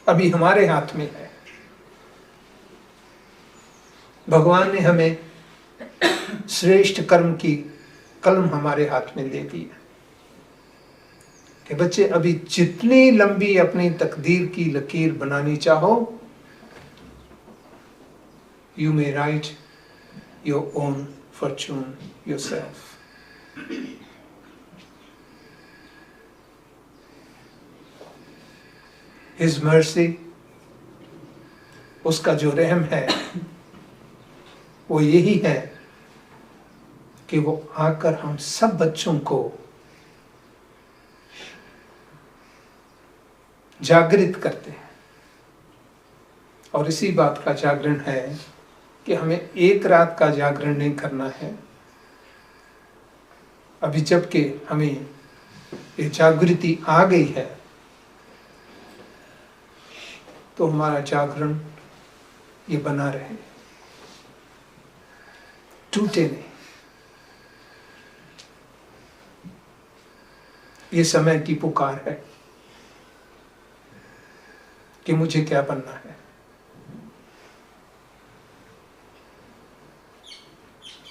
अभी हमारे हाथ में है. भगवान ने हमें श्रेष्ठ कर्म की कलम हमारे हाथ में दे दी है कि बच्चे अभी जितनी लंबी अपनी तकदीर की लकीर बनानी चाहो, you may write your own fortune yourself. His mercy, उसका जो रहम है वो यही है कि वो आकर हम सब बच्चों को जागृत करते हैं. और इसी बात का जागरण है कि हमें एक रात का जागरण नहीं करना है, अभी जबकि हमें ये जागृति आ गई है, तो हमारा जागरण ये बना रहे, टूटे नहीं। ये समय की पुकार है कि मुझे क्या बनना है।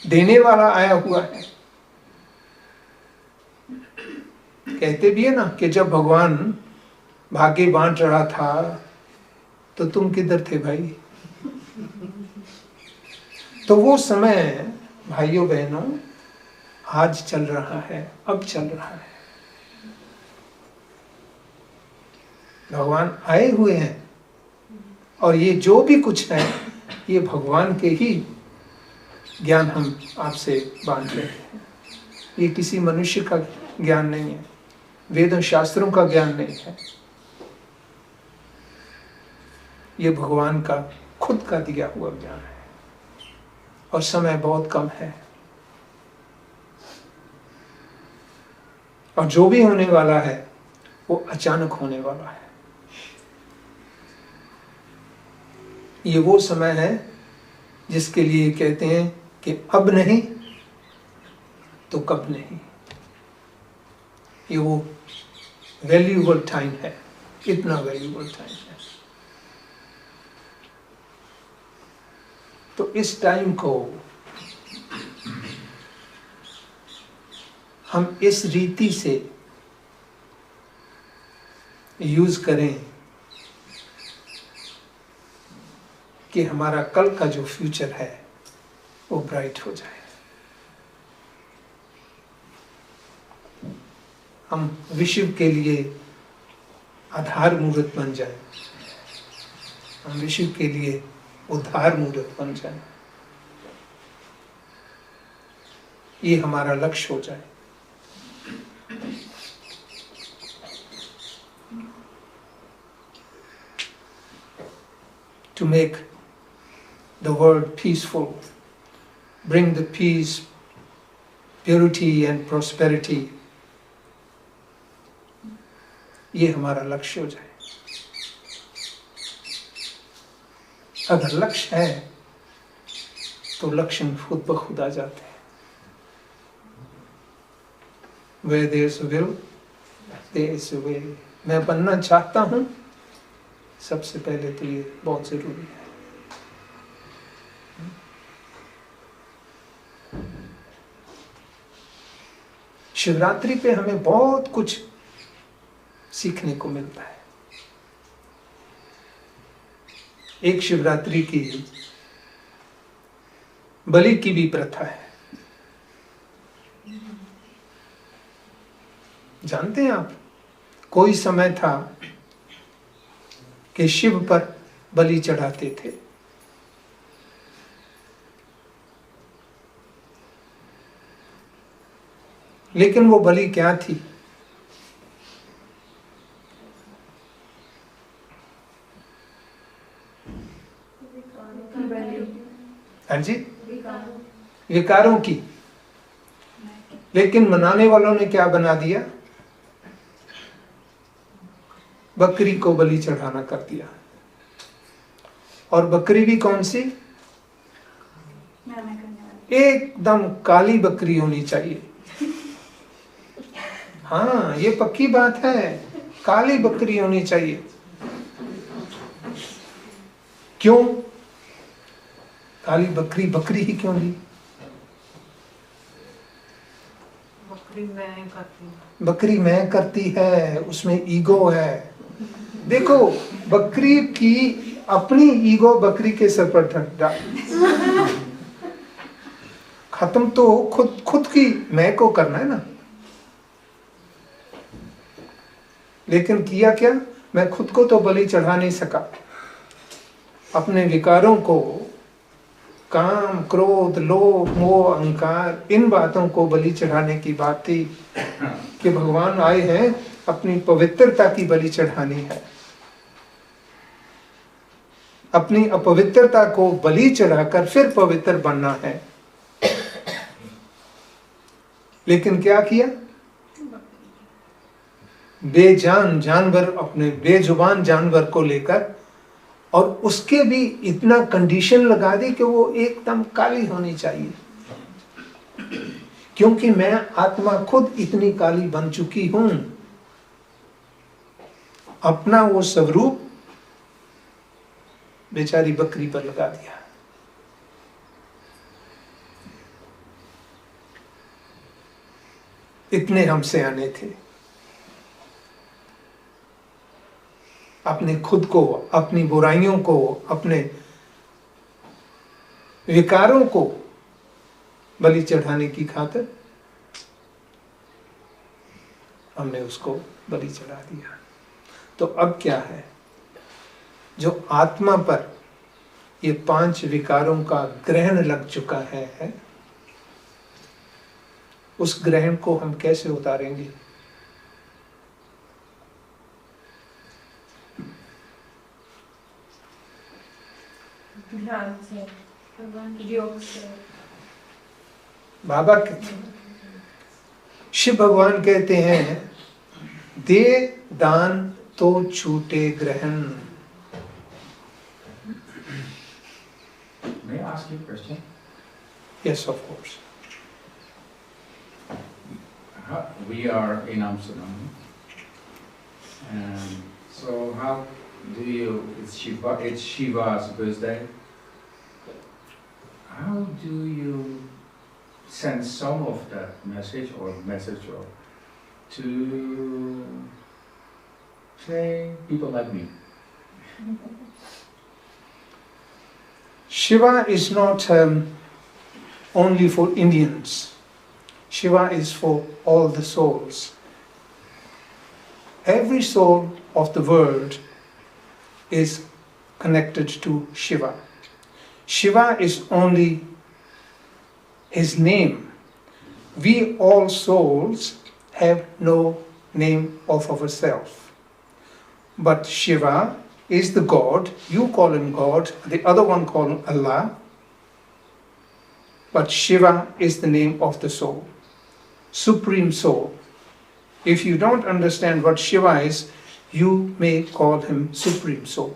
देने वाला आया हुआ है। कहते भी है ना कि जब भगवान भाग्य बांट रहा था तो तुम किधर थे भाई। तो वो समय भाइयों बहनों आज चल रहा है, अब चल रहा है। भगवान आए हुए हैं और ये जो भी कुछ है ये भगवान के ही ज्ञान हम आपसे बांट रहे हैं। ये किसी मनुष्य का ज्ञान नहीं है, वेदों शास्त्रों का ज्ञान नहीं है, ये भगवान का खुद का दिया हुआ ज्ञान है। और समय बहुत कम है, और जो भी होने वाला है वो अचानक होने वाला है। ये वो समय है जिसके लिए कहते हैं कि अब नहीं तो कब नहीं। ये वो वैल्यूएबल टाइम है, इतना वैल्यूएबल टाइम है। तो इस टाइम को हम इस रीति से यूज करें कि हमारा कल का जो फ्यूचर है वो ब्राइट हो जाए। हम विश्व के लिए आधार मूर्त बन जाए, हम विश्व के लिए उद्धार मूर्त बन जाए, ये हमारा लक्ष्य हो जाए। To make the world peaceful, bring the peace, purity and prosperity, ये हमारा लक्ष्य हो जाए। अगर लक्ष्य है तो लक्षण खुद ब खुद आ जाते हैं। Where there is a will, there is a way। मैं बनना चाहता हूँ, सबसे पहले तो ये बहुत जरूरी है। शिवरात्रि पे हमें बहुत कुछ सीखने को मिलता है। एक शिवरात्रि की बलि की भी प्रथा है, जानते हैं आप? कोई समय था कि शिव पर बलि चढ़ाते थे। लेकिन वो बलि क्या थी? हाँ जी, विकारों की। लेकिन मनाने वालों ने क्या बना दिया? बकरी को बलि चढ़ाना कर दिया। और बकरी भी कौन सी? एकदम काली बकरी होनी चाहिए। हाँ, ये पक्की बात है, काली बकरी होनी चाहिए। क्यों? काली बकरी बकरी ही क्यों ली? बकरी मैं करती है, उसमें ईगो है। देखो, बकरी की अपनी ईगो बकरी के सर पर डाल। खत्म तो खुद की मैं को करना है ना। लेकिन किया क्या? मैं खुद को तो बलि चढ़ा नहीं सका। अपने विकारों को, काम, क्रोध, लोभ, मोह, अहंकार, इन बातों को बलि चढ़ाने की बात थी कि भगवान आए हैं अपनी पवित्रता की बलि चढ़ानी है। अपनी अपवित्रता को बलि चढ़ाकर फिर पवित्र बनना है। लेकिन क्या किया? बेजान जानवर, अपने बेजुबान जानवर को लेकर, और उसके भी इतना कंडीशन लगा दी कि वो एकदम काली होनी चाहिए, क्योंकि मैं आत्मा खुद इतनी काली बन चुकी हूं। अपना वो स्वरूप बेचारी बकरी पर लगा दिया। इतने हम सियाने थे, अपने खुद को, अपनी बुराइयों को, अपने विकारों को बलि चढ़ाने की खातिर हमने उसको बलि चढ़ा दिया। तो अब क्या है? जो आत्मा पर ये 5 विकारों का ग्रहण लग चुका है, उस ग्रहण को हम कैसे उतारेंगे? ध्यान से, योग से। बाबा शिव भगवान कहते हैं, दे दान तो छूटे ग्रहण। May I ask you a question? Yes, of course. We are in Amsterdam, and so how do you? It's Shiva's birthday. How do you send some of that message to say people like me? Shiva is not only for Indians. Shiva is for all the souls. Every soul of the world is connected to Shiva. Shiva is only his name. We all souls have no name of ourselves. But Shiva is the God. You call him God, the other one call him Allah. But Shiva is the name of the soul, Supreme Soul. If you don't understand what Shiva is, you may call him Supreme Soul.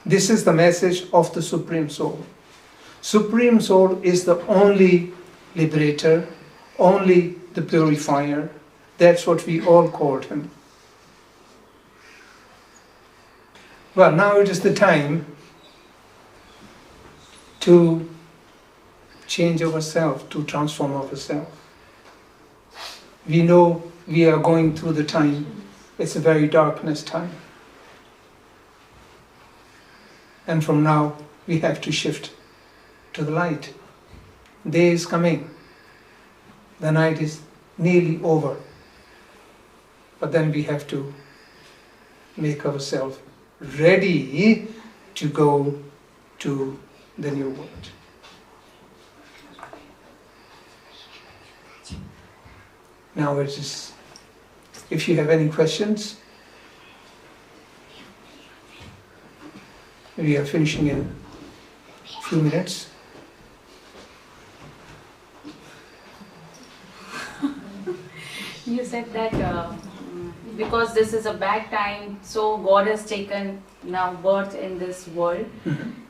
This is the message of the Supreme Soul. Supreme Soul is the only liberator, only the purifier. That's what we all called him. Well, now it is the time to change ourselves, to transform ourselves. We know we are going through the time, it's a very darkness time. And from now, we have to shift to the light. Day is coming, the night is nearly over. But then we have to make ourselves ready to go to the new world. Now it is, if you have any questions, we are finishing in a few minutes. You said that because this is a bad time, so God has taken now birth in this world.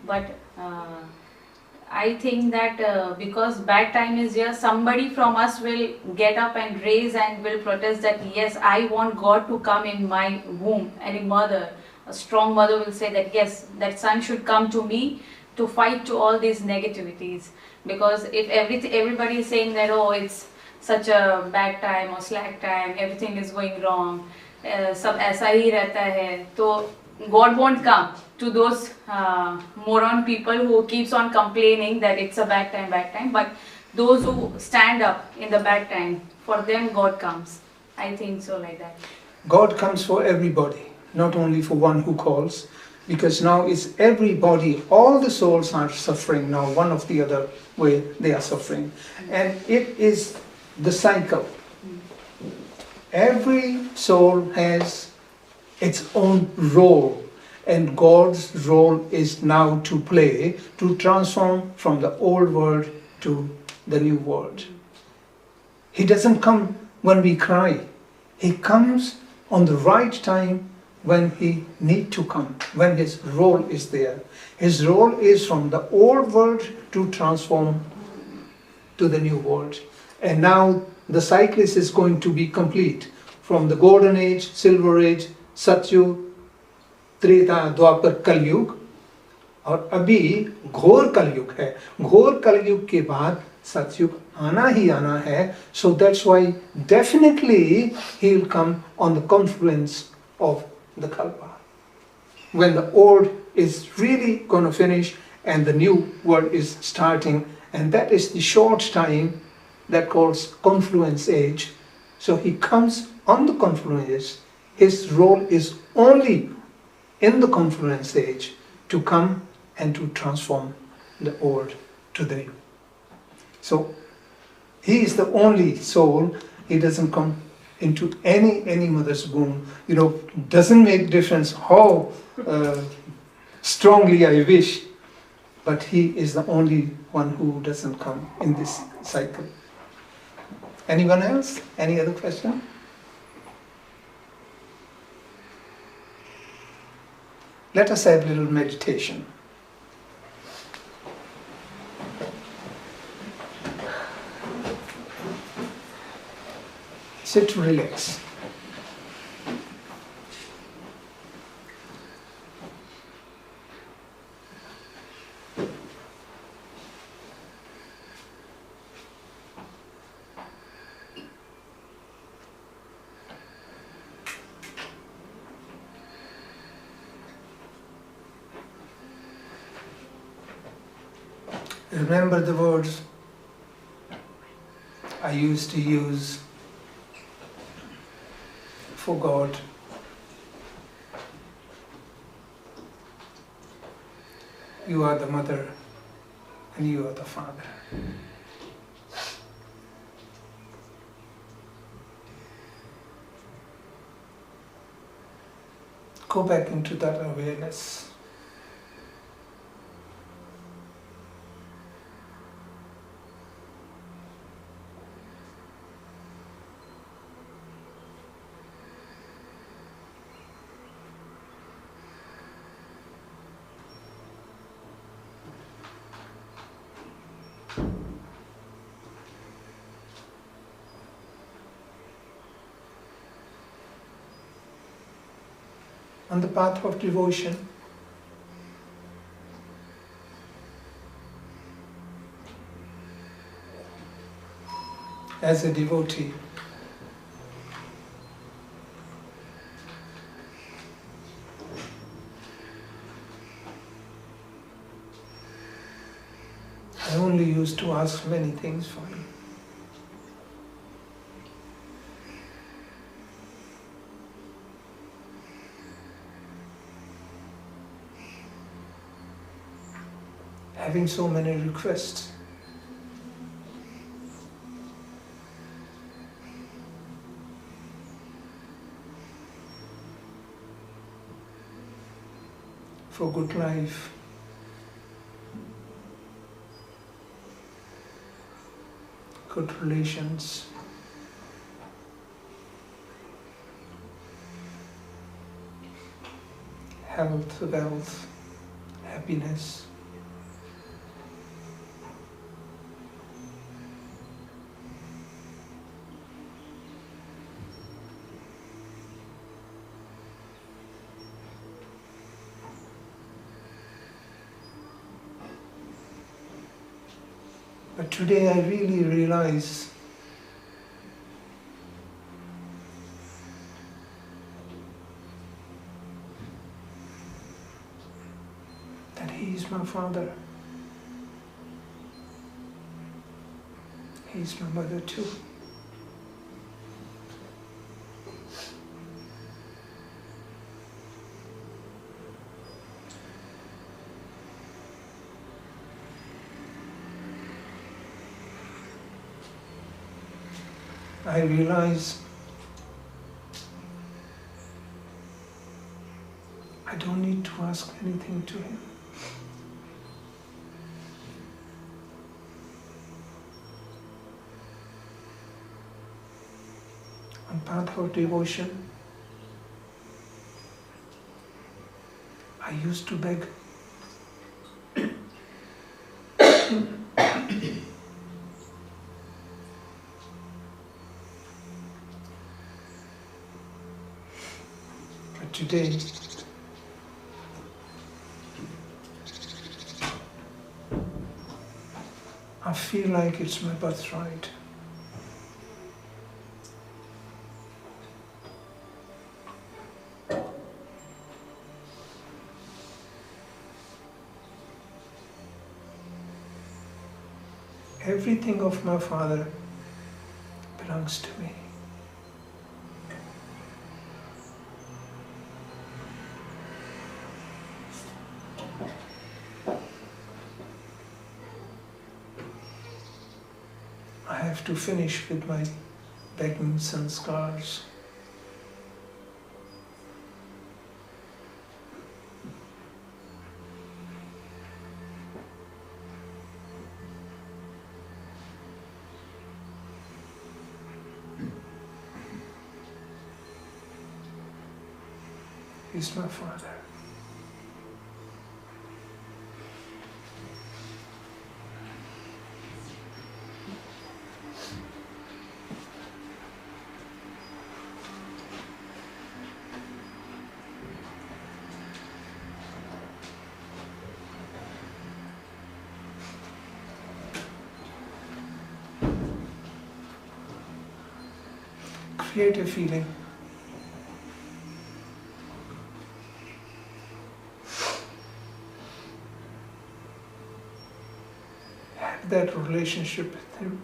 But I think that because bad time is here, somebody from us will get up and raise and will protest that yes, I want God to come in my womb. Any mother, a strong mother will say that yes, that son should come to me to fight to all these negativities. Because if everybody is saying that oh, it's such a bad time or slack time, everything is going wrong, सब ऐसा ही रहता है, तो God won't come to those moron people who keeps on complaining that it's a bad time, but those who stand up in the bad time, for them God comes. I think so, like that. God comes for everybody, not only for one who calls, because now it's everybody, all the souls are suffering now, one of the other way they are suffering. And it is the cycle. Every soul has its own role, and God's role is now to play, to transform from the old world to the new world. He doesn't come when we cry. He comes on the right time when he need to come, when his role is there. His role is from the old world to transform to the new world. And now the cycle is going to be complete. From the golden age, silver age, सतयुग, त्रेता, द्वापर, कलयुग, और अभी घोर कलयुग है. घोर कलयुग के बाद सतयुग आना ही आना है. So that's why definitely he will come on the confluence of the Kalpa, when the old is really going to finish and the new world is starting, and that is the short time that calls confluence age. So he comes on the confluence. His role is only in the confluence age to come and to transform the old to the new. So he is the only soul. He doesn't come into any mother's womb. Doesn't make difference how strongly I wish, but he is the only one who doesn't come in this cycle. Anyone else? Any other question? Let us have a little meditation. Sit, relax. Remember the words I used to use for God. You are the mother and you are the father. Go back into that awareness. On the path of devotion, as a devotee, I only used to ask many things for you. Having so many requests. For good life, good relations, health, wealth, happiness. But today I really realize that He is my father. He is my mother too. I realize I don't need to ask anything to Him. on path of devotion, I used to beg. But today, I feel like it's my birthright. Everything of my father belongs to me. I have to finish with my begging sanskars. He's my father. Create a feeling. Have that relationship with him.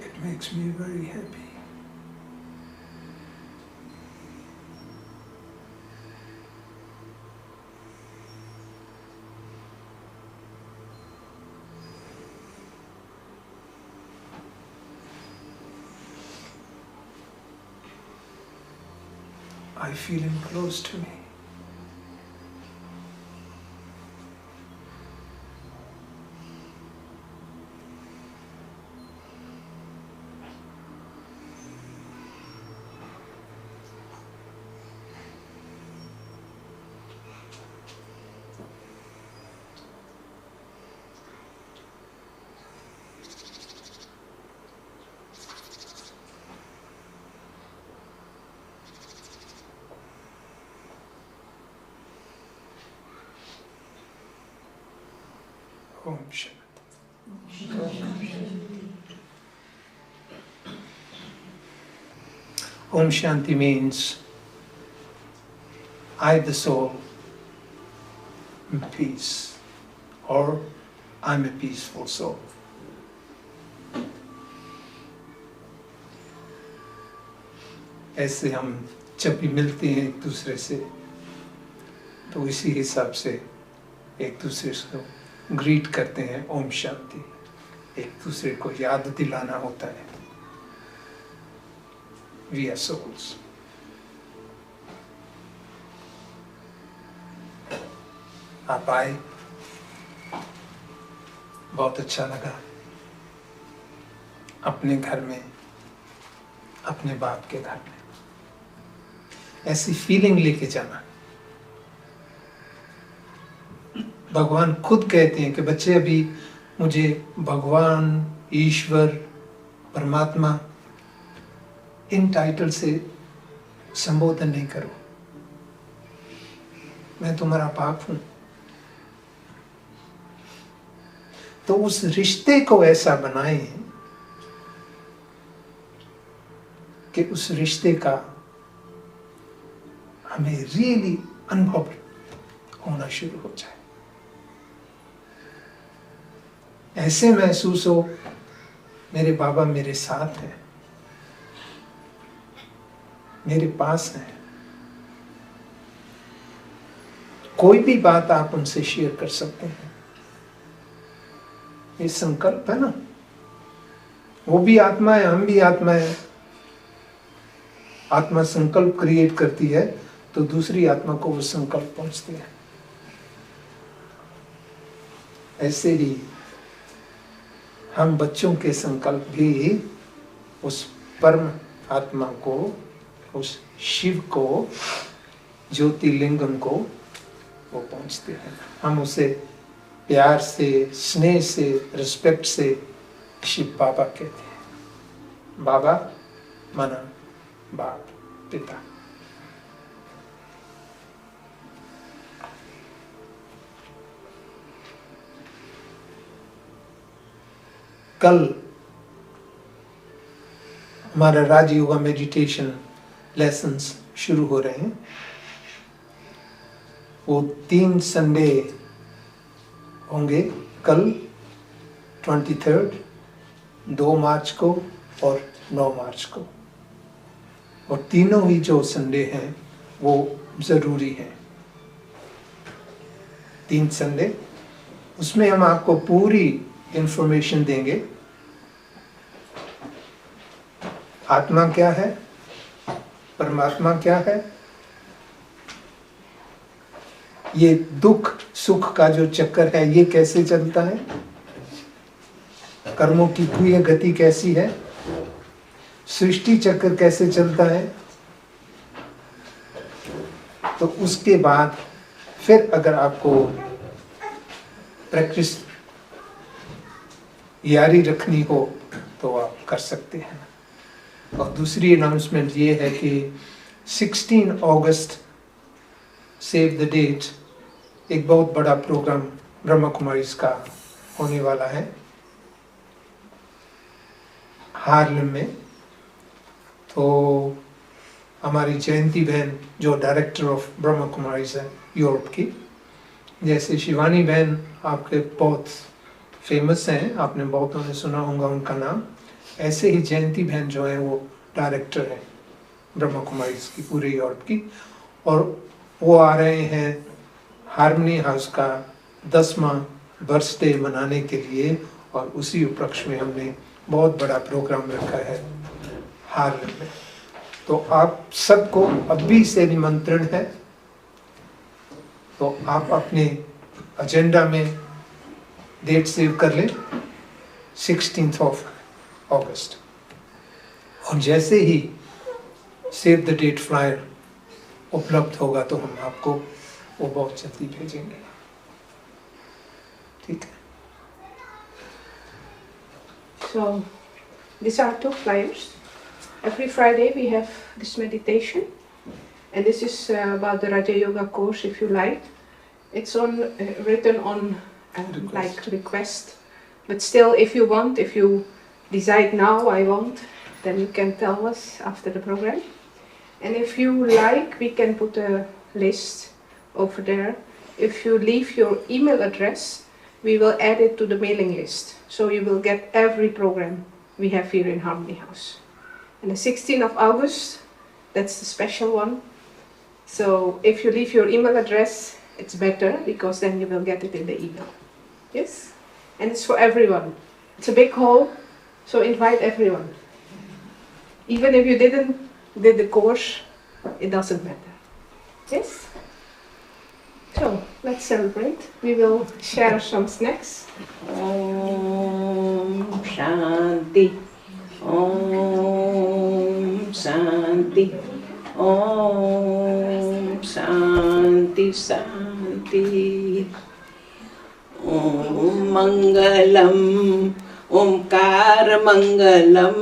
It makes me very happy. I feel him close to me. Om Shanti. Om Shanti means I, the soul, am peace, or I'm a peaceful soul. ऐसे हम जब भी मिलते हैं एक दूसरे से तो इसी हिसाब से एक दूसरे को ग्रीट करते हैं ओम शांति, एक दूसरे को याद दिलाना होता है वी आर सोल्स। आप आए, बहुत अच्छा लगा। अपने घर में, अपने बाप के घर में ऐसी फीलिंग लेके जाना। भगवान खुद कहते हैं कि बच्चे अभी मुझे भगवान, ईश्वर, परमात्मा इन टाइटल से संबोधन नहीं करो, मैं तुम्हारा बाप हूं। तो उस रिश्ते को ऐसा बनाएं कि उस रिश्ते का हमें रियली अनुभव होना शुरू हो जाए। ऐसे महसूस हो मेरे बाबा मेरे साथ हैं, मेरे पास हैं। कोई भी बात आप उनसे शेयर कर सकते हैं। ये संकल्प है ना, वो भी आत्मा है, हम भी आत्मा है। आत्मा संकल्प क्रिएट करती है तो दूसरी आत्मा को वो संकल्प पहुंचते हैं। ऐसे ही हम बच्चों के संकल्प भी उस परम आत्मा को, उस शिव को, ज्योतिर्लिंगम को वो पहुंचते हैं। हम उसे प्यार से, स्नेह से, रिस्पेक्ट से शिव बाबा कहते हैं। बाबा माना बाप, पिता। कल हमारा राजयोगा मेडिटेशन लेसन्स शुरू हो रहे हैं। वो 3 संडे होंगे, कल 23rd, 2 मार्च को और 9 मार्च को। और तीनों ही जो संडे हैं वो जरूरी हैं। 3 संडे, उसमें हम आपको पूरी इंफॉर्मेशन देंगे। आत्मा क्या है, परमात्मा क्या है, ये दुख सुख का जो चक्कर है ये कैसे चलता है, कर्मों की क्रिया गति कैसी है, सृष्टि चक्र कैसे चलता है। तो उसके बाद फिर अगर आपको प्रैक्टिस जारी रखनी हो तो आप कर सकते हैं। और दूसरी अनाउंसमेंट ये है कि 16 अगस्त सेव द डेट एक बहुत बड़ा प्रोग्राम ब्रह्मा कुमारीज का होने वाला है हार्लेम में। तो हमारी जयंती बहन जो डायरेक्टर ऑफ ब्रह्मा कुमारीज है यूरोप की, जैसे शिवानी बहन आपके बहुत फेमस हैं, आपने बहुतों ने सुना होगा उनका नाम, ऐसे ही जयंती बहन जो है वो डायरेक्टर हैं ब्रह्मा कुमारीज की पूरे यूरोप की। और वो आ रहे हैं हार्मनी हाउस का 10वां बर्थडे मनाने के लिए, और उसी उपलक्ष्य में हमने बहुत बड़ा प्रोग्राम रखा है हार्लेम में। तो आप सबको अभी से निमंत्रण है, तो आप अपने एजेंडा में डेट सेव कर लें 16th of अगस्त। और जैसे ही सेव द डेट फ्लायर उपलब्ध होगा तो हम आपको वो बहुत जल्दी भेजेंगे, ठीक है। So, these are 2 flyers. Every Friday we have this meditation, and this is about the Raja Yoga course. If you like, it's on written on like request, but still, if you want, if you decide now I want, then you can tell us after the program. And if you like, we can put a list over there. If you leave your email address, we will add it to the mailing list. So you will get every program we have here in Harmony House. And the 16th of August, that's the special one. So if you leave your email address, it's better because then you will get it in the email. Yes? And it's for everyone. It's a big hall, so invite everyone. Even if you didn't did the course, it doesn't matter. Yes? So, let's celebrate. We will share some snacks. Om Shanti. Om Shanti. Om Shanti Shanti. Om Mangalam. Omkar Mangalam.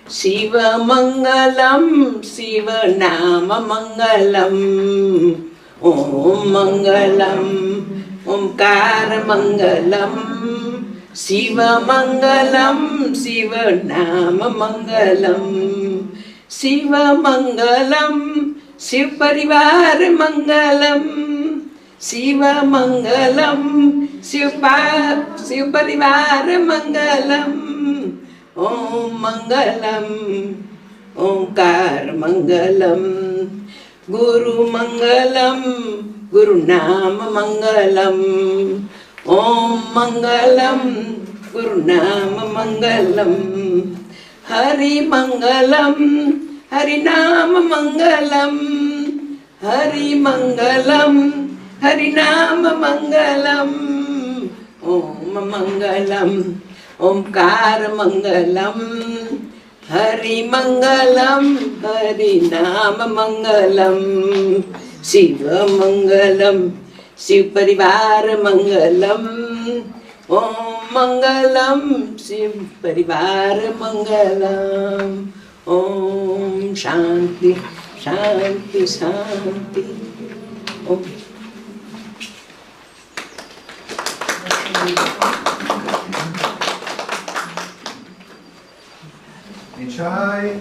Shiva Mangalam. Shiva Nama Mangalam. Om Mangalam. Omkar Mangalam. Shiva Mangalam. Shiva Nama Mangalam. Shiva Mangalam. Shiv Parivar Mangalam. Shiva Mangalam. Shiv Parivar Mangalam. Om Mangalam. Omkar Mangalam. Guru Mangalam. Guru Nama Mangalam. Om Mangalam. Guru Nama Mangalam. Hari Mangalam. Hari नाम मंगलम, हरि मंगलम, हरि नाम मंगलम, ओम मंगलम, ओमकार मंगलम, हरि मंगलम, हरि नाम मंगलम, शिव मंगलम, शिव परिवार मंगलम, ओम मंगलम, शिव परिवार मंगलम, ओम शांति शांति शांति। ओम Chai.